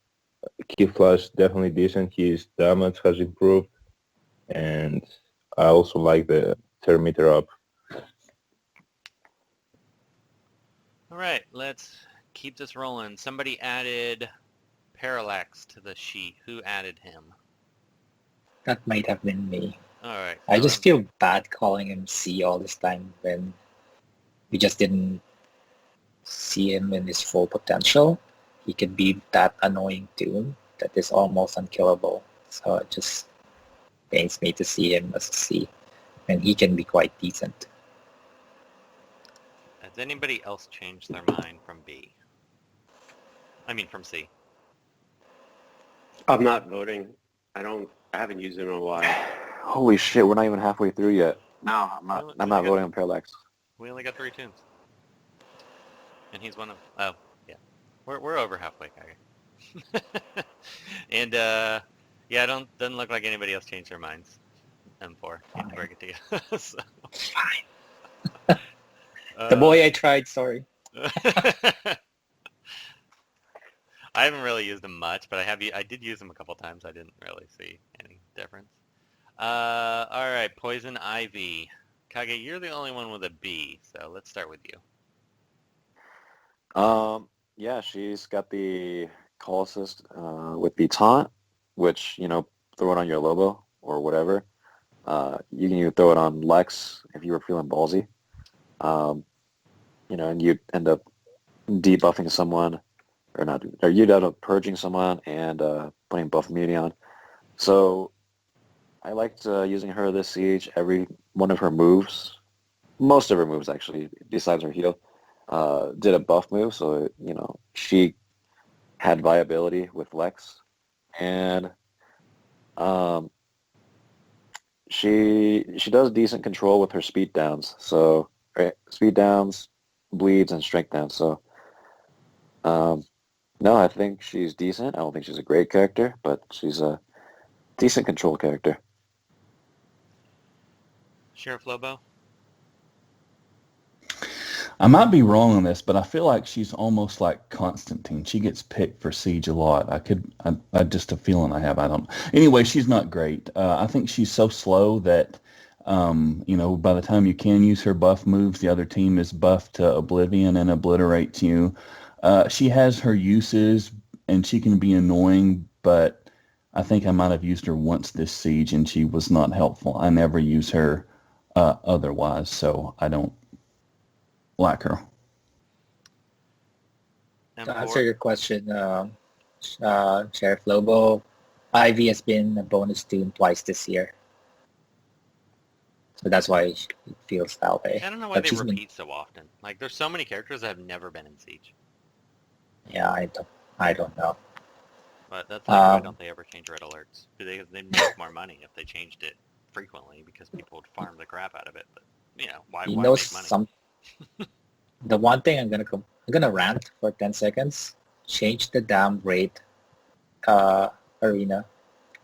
Kid Flash definitely decent. His damage has improved, and I also like the turn meter up. All right, let's keep this rolling. Somebody added Paralax to the sheet. Who added him? That might have been me. All right. I just feel bad calling him C all this time when we just didn't see him in his full potential. He could be that annoying Toon that is almost unkillable. So it just pains me to see him as a C, and he can be quite decent. Has anybody else changed their mind from B? I mean from C. I'm not voting. I haven't used him in a while. Holy shit, we're not even halfway through yet. No, I'm not voting on Paralax. We only got 3 tunes. And he's one of... Oh, yeah. We're over halfway, Kage. And, yeah, doesn't look like anybody else changed their minds. M4. Can't break it to you. So. Fine. The boy I tried, sorry. I haven't really used them much, but I did use them a couple times. I didn't really see any difference. All right, Poison Ivy. Kage, you're the only one with a B, so let's start with you. Yeah, she's got the call assist with the taunt, which, throw it on your Lobo or whatever. You can even throw it on Lex if you were feeling ballsy. And you end up debuffing someone, or you'd end up purging someone and putting buff immunity on. So I liked using her this siege. Every one of her moves, most of her moves actually, besides her heal, did a buff move, so she had viability with Lex, and she does decent control with her speed downs. So speed downs, bleeds, and strength downs. So no, I think she's decent. I don't think she's a great character, but she's a decent control character. Sheriff Lobo? I might be wrong on this, but I feel like she's almost like Constantine. She gets picked for Siege a lot. I just a feeling I have. I don't. Anyway, she's not great. I think she's so slow that, by the time you can use her buff moves, the other team is buffed to oblivion and obliterates you. She has her uses, and she can be annoying, but I think I might have used her once this Siege, and she was not helpful. I never use her otherwise, so I don't like her. To answer your question, Sheriff Lobo, Ivy has been a bonus Toon twice this year. So that's why it feels that way. I don't know why But they she's been- repeat so often. Like, there's so many characters that have never been in Siege. Yeah, I don't know. But that's like, why don't they ever change red alerts? They make more money if they changed it frequently because people would farm the crap out of it. But, why make money? The one thing I'm gonna rant for 10 seconds. Change the damn raid arena.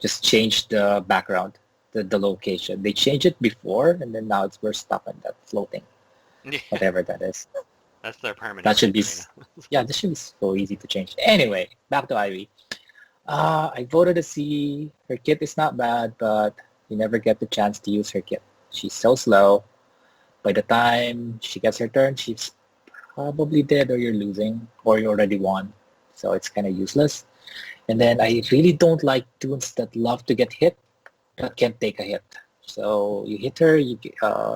Just change the background, the location. They changed it before, and then now we're stuck on that floating, Yeah, whatever that is. that's their permanent. That should be arena. yeah. This should be so easy to change. Anyway, back to Ivy. I voted to see her kit is not bad, but you never get the chance to use her kit. She's so slow. By the time she gets her turn, she's probably dead or you're losing or you already won. So it's kind of useless. And then I really don't like Toons that love to get hit but can't take a hit. So you hit her,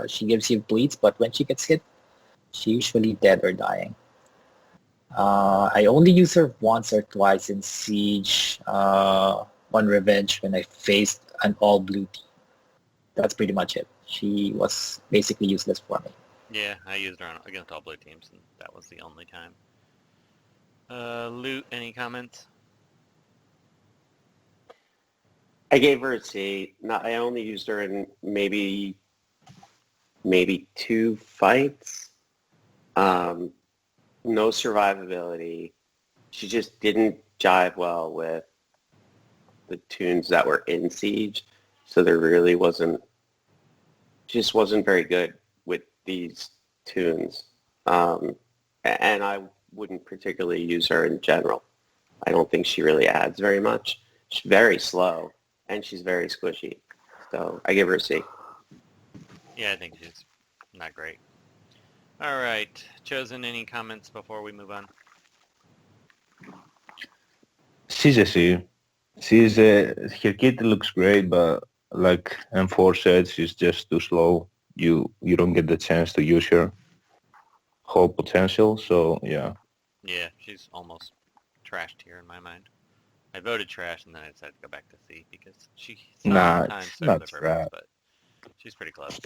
she gives you bleeds, but when she gets hit, she's usually dead or dying. I only use her once or twice in Siege on Revenge when I faced an all-blue team. That's pretty much it. She was basically useless for me. Yeah, I used her against all blue teams, and that was the only time. Loot, any comments? I gave her a C. I only used her in maybe 2 fights. No survivability. She just didn't jive well with the Toons that were in Siege, so there really wasn't very good with these Toons. And I wouldn't particularly use her in general. I don't think she really adds very much. She's very slow, and she's very squishy. So I give her a C. Yeah, I think she's not great. All right, Chosen, any comments before we move on? She's a C. Her kit looks great, but like M4 said, she's just too slow. You don't get the chance to use her whole potential. So yeah. Yeah, she's almost trashed here in my mind. I voted trash, and then I decided to go back to C because she Nah, sometimes it's served not the purpose, trash. but she's pretty close.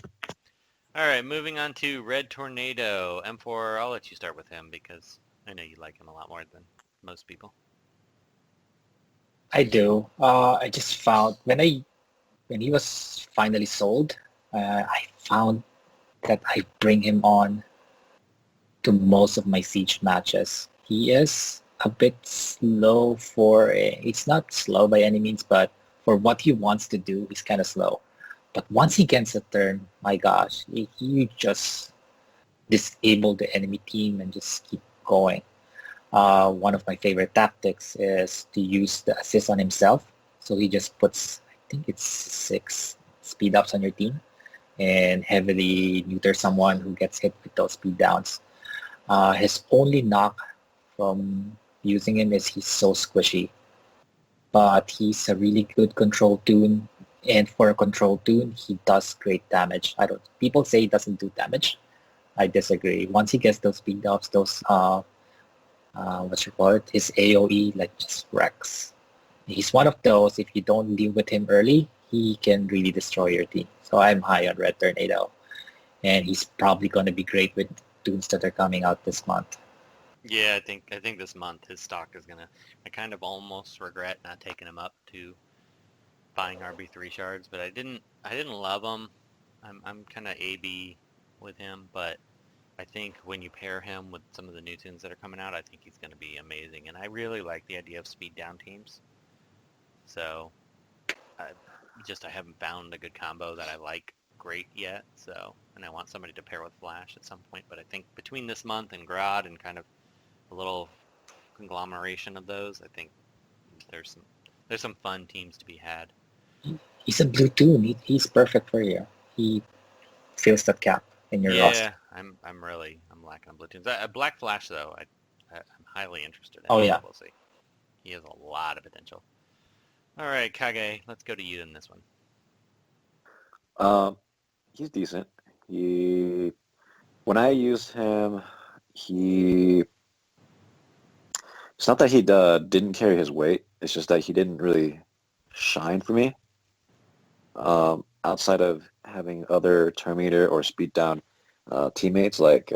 All right, moving on to Red Tornado. M4, I'll let you start with him because I know you like him a lot more than most people. I do. I just found when he was finally sold, I found that I bring him on to most of my Siege matches. He is a bit slow it's not slow by any means, but for what he wants to do, he's kind of slow. But once he gets a turn, my gosh, he just disable the enemy team and just keep going. One of my favorite tactics is to use the assist on himself. So he just puts, I think it's 6 speed ups on your team and heavily neuter someone who gets hit with those speed downs. His only knock from using him is he's so squishy. But he's a really good control Toon. And for a control Toon, he does great damage. People say he doesn't do damage. I disagree. Once he gets those speed ups, those his AoE just wrecks. He's one of those, if you don't deal with him early, he can really destroy your team. So I'm high on Red Tornado. And he's probably going to be great with Toons that are coming out this month. Yeah, I think this month his stock is gonna. I kind of almost regret not taking him up to buying RB3 shards, but I didn't love him. I'm kind of AB with him, but I think when you pair him with some of the new tunes that are coming out, I think he's going to be amazing. And I really like the idea of speed down teams. So I haven't found a good combo that I like great yet. So, and I want somebody to pair with Flash at some point. But I think between this month and Grodd and kind of a little conglomeration of those, I think there's some fun teams to be had. He's a blue Toon. He's perfect for you. He fills that gap in your roster. Yeah, I'm lacking on blue tunes. Black Flash though, I'm highly interested in. Oh, yeah. We'll see. He has a lot of potential. All right, Kage, let's go to you in this one. He's decent. When I use him, it's not that he didn't carry his weight. It's just that he didn't really shine for me. Outside of having other Terminator or Speed Down teammates like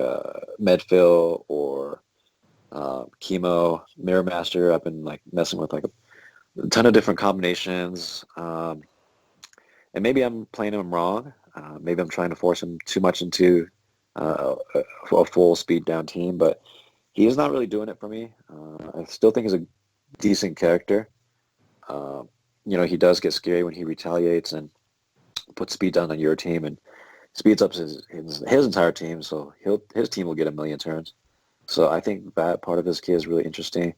Medfill or Chemo, Mirror Master, I've been like messing with like a ton of different combinations. And maybe I'm playing him wrong. Maybe I'm trying to force him too much into a full Speed Down team, but he is not really doing it for me. I still think he's a decent character. He does get scary when he retaliates and puts speed down on your team and speeds up his entire team, so his team will get a million turns. So I think that part of his kit is really interesting,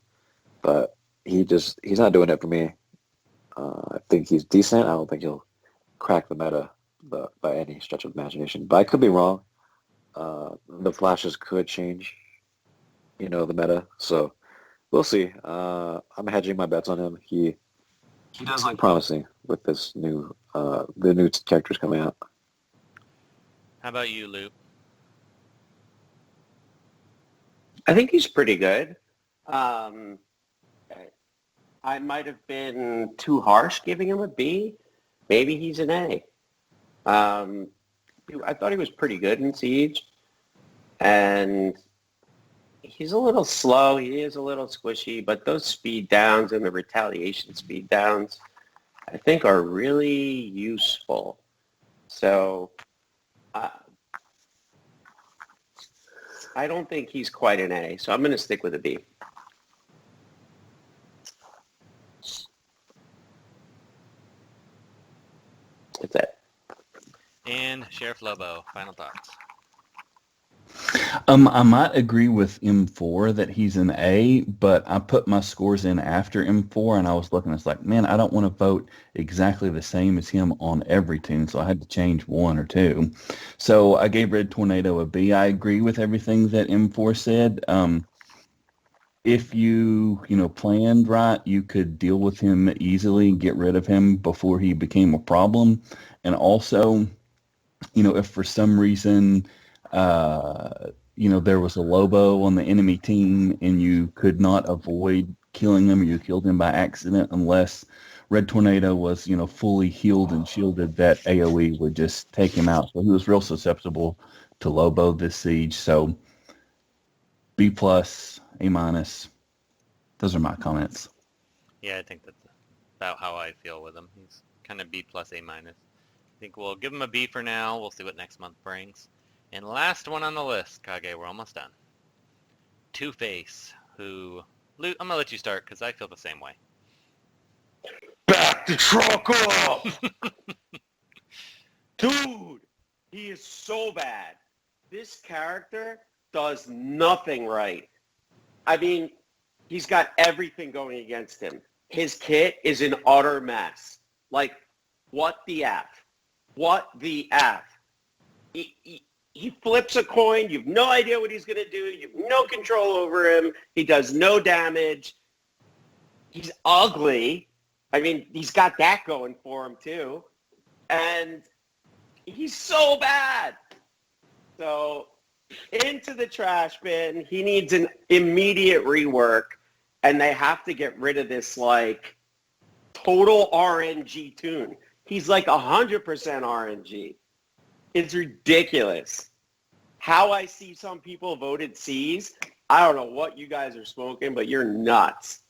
but he's not doing it for me. I think he's decent. I don't think he'll crack the meta by any stretch of imagination, but I could be wrong. The flashes could change, the meta, so we'll see. I'm hedging my bets on him. He does look promising with this the new characters coming out. How about you, Luke? I think he's pretty good. I might have been too harsh giving him a B. Maybe he's an A. I thought he was pretty good in Siege. And he's a little slow. He is a little squishy. But those speed downs and the retaliation speed downs, I think, are really useful. So I don't think he's quite an A. So I'm going to stick with a B. That's it. And Sheriff Lobo, final thoughts. I might agree with M4 that he's an A, but I put my scores in after M4, and I was looking, it's like, man, I don't want to vote exactly the same as him on every team, so I had to change one or two. So I gave Red Tornado a B. I agree with everything that M4 said. If you planned right, you could deal with him easily, get rid of him before he became a problem. And also, if for some reason there was a Lobo on the enemy team and you could not avoid killing him, or you killed him by accident, unless Red Tornado was, fully healed and shielded, that AoE would just take him out. So he was real susceptible to Lobo this siege. So B+, A-. Those are my comments. Yeah, I think that's about how I feel with him. He's kind of B+, A-. I think we'll give him a B for now. We'll see what next month brings. And last one on the list, Kage, we're almost done. Two-Face, who... Luke, I'm going to let you start because I feel the same way. Back the truck up! Dude, he is so bad. This character does nothing right. I mean, he's got everything going against him. His kit is an utter mess. Like, what the F? What the F? He flips a coin. You have no idea what he's going to do. You have no control over him. He does no damage. He's ugly. I mean, he's got that going for him, too. And he's so bad. So, into the trash bin. He needs an immediate rework. And they have to get rid of this, total RNG Toon. He's 100% RNG. It's ridiculous. how I see some people voted C's, I don't know what you guys are smoking, but you're nuts.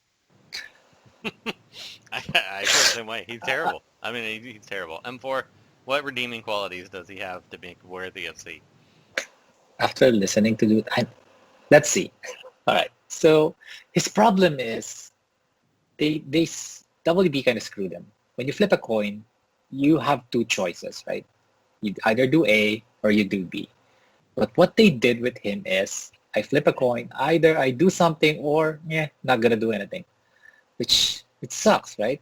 I feel the same way. He's terrible. I mean, he's terrible. M4, what redeeming qualities does he have to make worthy of C? After listening to Loot, let's see. All right. So his problem is WB kind of screwed him. When you flip a coin, you have two choices, right? You either do A or you do B. But what they did with him is, I flip a coin, either I do something or, not gonna do anything, which it sucks, right?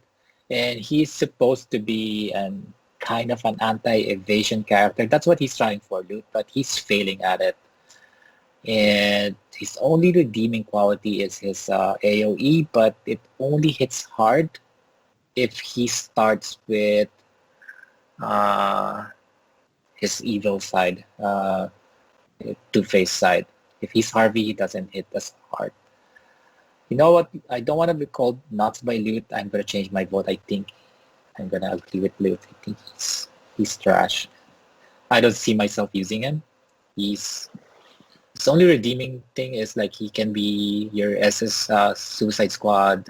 And he's supposed to be kind of an anti-evasion character. That's what he's trying for, Loot, but he's failing at it. And his only redeeming quality is his AoE, but it only hits hard if he starts with his evil side, two-face side. If he's Harvey, he doesn't hit as hard. You know what? I don't want to be called nuts by Loot. I'm going to change my vote. I think I'm going to agree with Loot. I think he's trash. I don't see myself using him. His only redeeming thing is like he can be your SS Suicide Squad.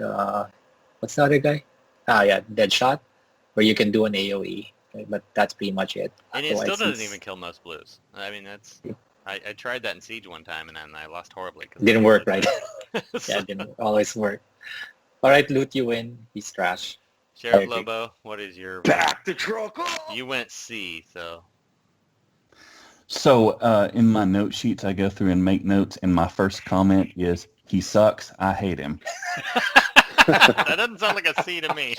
What's the other guy? Deadshot, where you can do an AoE. Okay, but that's pretty much it. And it still Otherwise, doesn't even kill most blues. I mean, that's... I tried that in Siege one time, and then I lost horribly. Didn't work, right? So- Yeah, it didn't always work. All right, Loot, you win. He's trash. Sheriff Lobo, what is your... Back the truck up! You went C, so... So in my note sheets, I go through and make notes, and my first comment is, he sucks, I hate him. That doesn't sound like a C to me.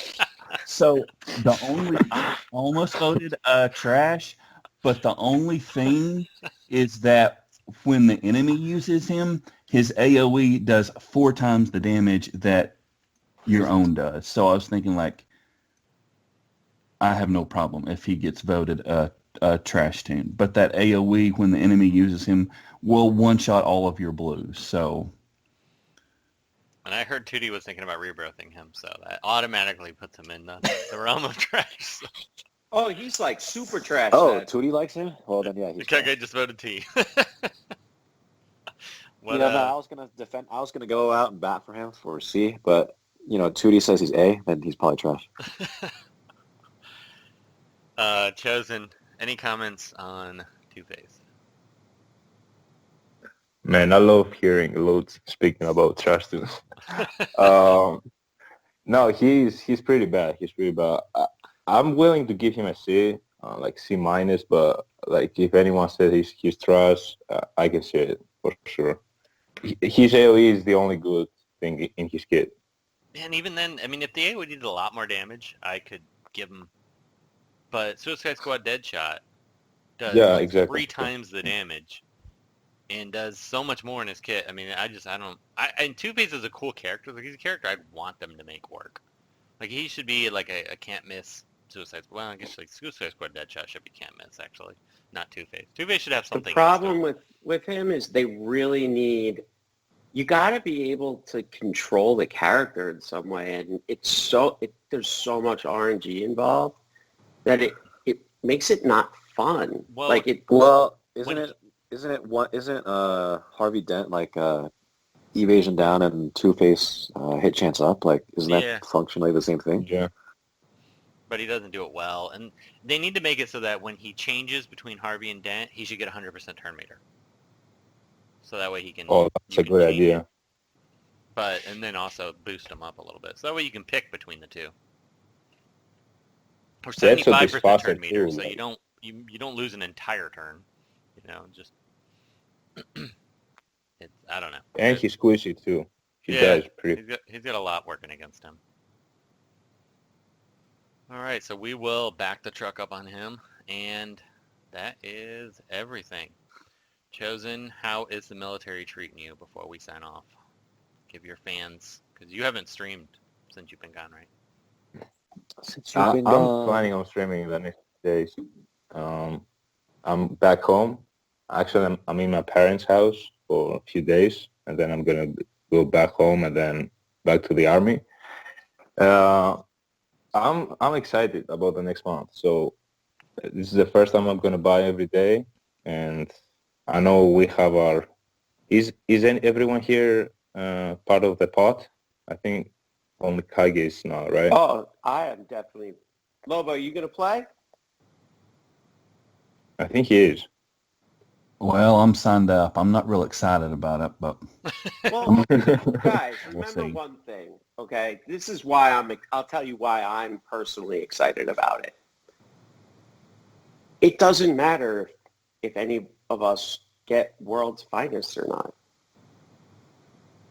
So I almost voted trash, but the only thing is that when the enemy uses him, his AoE does 4 times the damage that your own does. So I was thinking, like, I have no problem if he gets voted a trash Toon. But that AoE, when the enemy uses him, will one-shot all of your blues. So... And I heard Tootie was thinking about rebirthing him, so that automatically puts him in the realm of trash. Oh, he's like super trash. Oh, then. Tootie likes him? Well, then, yeah, he's Okay, trash. just voted T. No, I was gonna defend. I was gonna go out and bat for him for C, but Tootie says he's A, then he's probably trash. Chosen, any comments on Two-Face? Man, I love hearing loads speaking about trash Toon. No, he's pretty bad. He's pretty bad. I'm willing to give him a C, like C minus, but like if anyone says he's trash, I can say it for sure. His AoE is the only good thing in his kit. And even then, I mean, if the AoE did a lot more damage, I could give him. But Suicide Squad Deadshot does exactly. 3 times the damage and does so much more in his kit. I mean, and Two-Face is a cool character. Like, he's a character I'd want them to make work. Like, he should be like a can't miss Suicide Squad. Well, I guess like Suicide Squad Deadshot should be can't miss, actually. Not Two-Face. Two-Face should have something. The problem with him is they really need... You got to be able to control the character in some way, and there's so much RNG involved that it makes it not fun. Well, Isn't Harvey Dent like evasion down and Two-Face hit chance up? Like, isn't that functionally the same thing? Yeah. But he doesn't do it well. And they need to make it so that when he changes between Harvey and Dent, he should get 100% turn meter. So that way he can... Oh, that's a good idea. And then also boost him up a little bit. So that way you can pick between the two. Or 75% turn meter, so you don't lose an entire turn. Just... I don't know. And he's squishy too. He's got a lot working against him. All right, so we will back the truck up on him, and that is everything. Chosen, how is the military treating you before we sign off? Give your fans, because you haven't streamed since you've been gone, right? I'm planning on streaming in the next days. I'm back home. Actually, I'm in my parents' house for a few days, and then I'm going to go back home and then back to the army. I'm excited about the next month. So this is the first time I'm going to buy every day, and I know we have our. Isn't everyone here part of the pot? I think only Kage is not, right? Oh, I am definitely. Lobo, you gonna play? I think he is. Well, I'm signed up. I'm not real excited about it, but Well, guys, We'll remember see. one thing, okay? This is why I'll tell you why I'm personally excited about it. It doesn't matter if any of us get world's finest or not.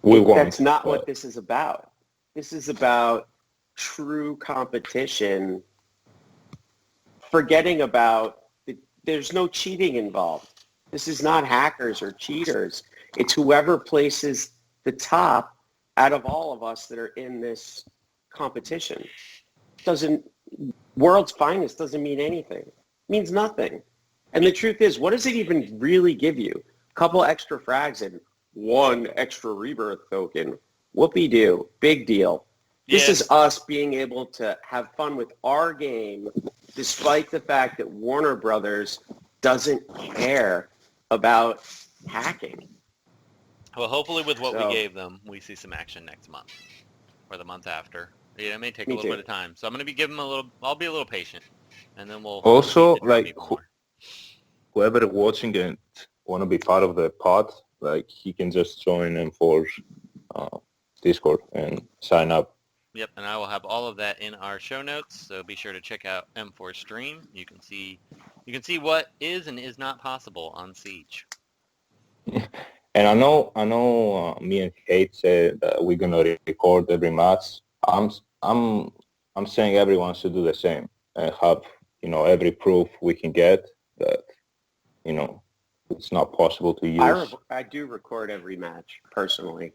We won't. That's not but what this is about. This is about true competition, forgetting about, there's no cheating involved. This is not hackers or cheaters. It's whoever places the top out of all of us that are in this competition. World's finest doesn't mean anything. It means nothing. And the truth is, what does it even really give you? A couple extra frags and one extra rebirth token. Whoopee-doo. Big deal. This is us being able to have fun with our game despite the fact that Warner Brothers doesn't care about hacking. Well, hopefully with what So- we gave them, we see some action next month or the month after. Yeah, it may take Me a little too. bit of time. So I'm going to give them a little, I'll be a little patient. And then we'll Also, hopefully get to know like, people more. whoever watching and want to be part of the pod, like he can just join M4's Discord and sign up. Yep, and I will have all of that in our show notes. So be sure to check out M4 stream. You can see what is and is not possible on Siege. And I know, me and Kate said that we're gonna record every match. I'm saying everyone should do the same and have every proof we can get that it's not possible to use. I do record every match personally,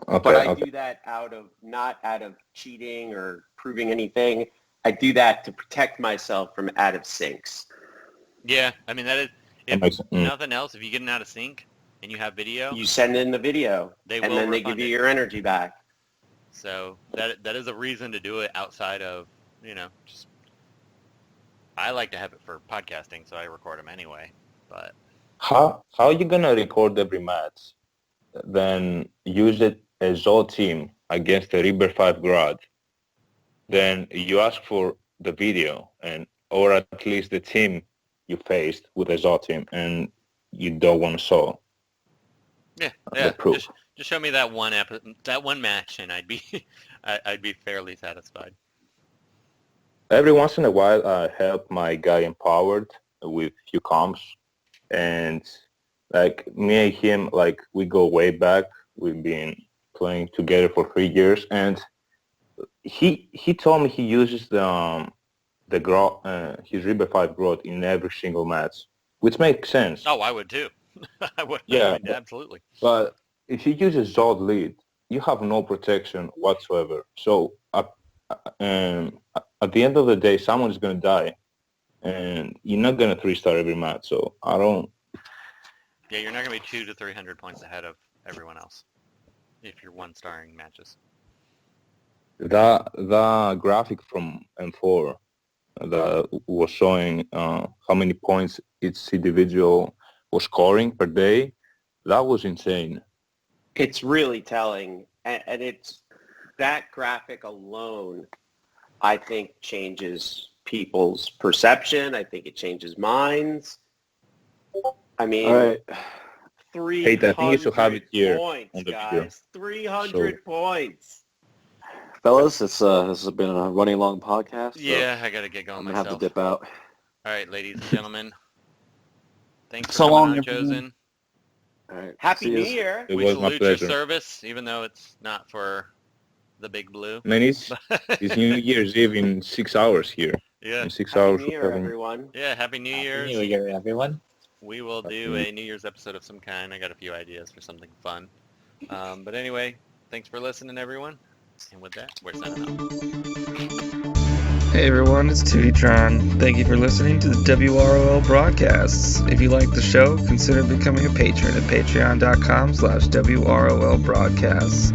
Okay, but I okay. do that not out of cheating or proving anything. I do that to protect myself from out of syncs. Yeah, I mean that is That makes- nothing else. If you get an out of sync and you have video, You send in the video, They and will then they refund give you it. your energy back. so that is a reason to do it outside of just. I like to have it for podcasting, so I record them anyway. But How are you gonna record every match? Then use it as all team against the Reaper 5 Grodd. Then you ask for the video or at least the team you faced with a Zod team and you don't want to show yeah, the proof. just show me that one match, and I'd be I'd be fairly satisfied. Every once in a while I help my guy Empowered with few comps, and like me and him, like we go way back. We've been playing together for 3 years, and he told me he uses the Grodd, his Reaper 5 Grodd in every single match, which makes sense. Oh, I would too. I would. Yeah, I would, but- absolutely. But if you use a Zod lead, you have no protection whatsoever. So at the end of the day, someone is going to die, and you're not going to 3-star every match. So I don't. Yeah, you're not going to be 200 to 300 points ahead of everyone else if you're 1-starring matches. The graphic from M4 that was showing how many points each individual was scoring per day, that was insane. It's really telling, and it's that graphic alone, I think, changes people's perception. I think it changes minds. I mean, All right. 300 Hey, I think you should have it here points, on the video. guys. 300 points. Fellas, this has been a running long podcast. so Yeah, I got to get going I'm going to have myself. to dip out. All right, ladies and gentlemen. Thanks for So coming long, on, everyone. Chosen. All right. Happy See New yous. Year. It We was my salute your pleasure. service, even though it's not for the big blue. Man, it's New Year's Eve in 6 hours here. Yeah. In 6 Happy hours. New we're Year, having- everyone. Yeah, Happy New Year's. New Year, everyone. We will do a New Year's episode of some kind. I got a few ideas for something fun. But anyway, thanks for listening, everyone. And with that, we're signing off. Hey everyone, it's Tootytron. Thank you for listening to the WROL broadcasts. If you like the show, consider becoming a patron at patreon.com/WROL broadcasts.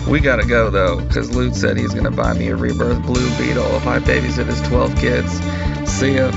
We gotta go though, because Lute said he's gonna buy me a Rebirth Blue Beetle if I babysit his 12 kids. See ya.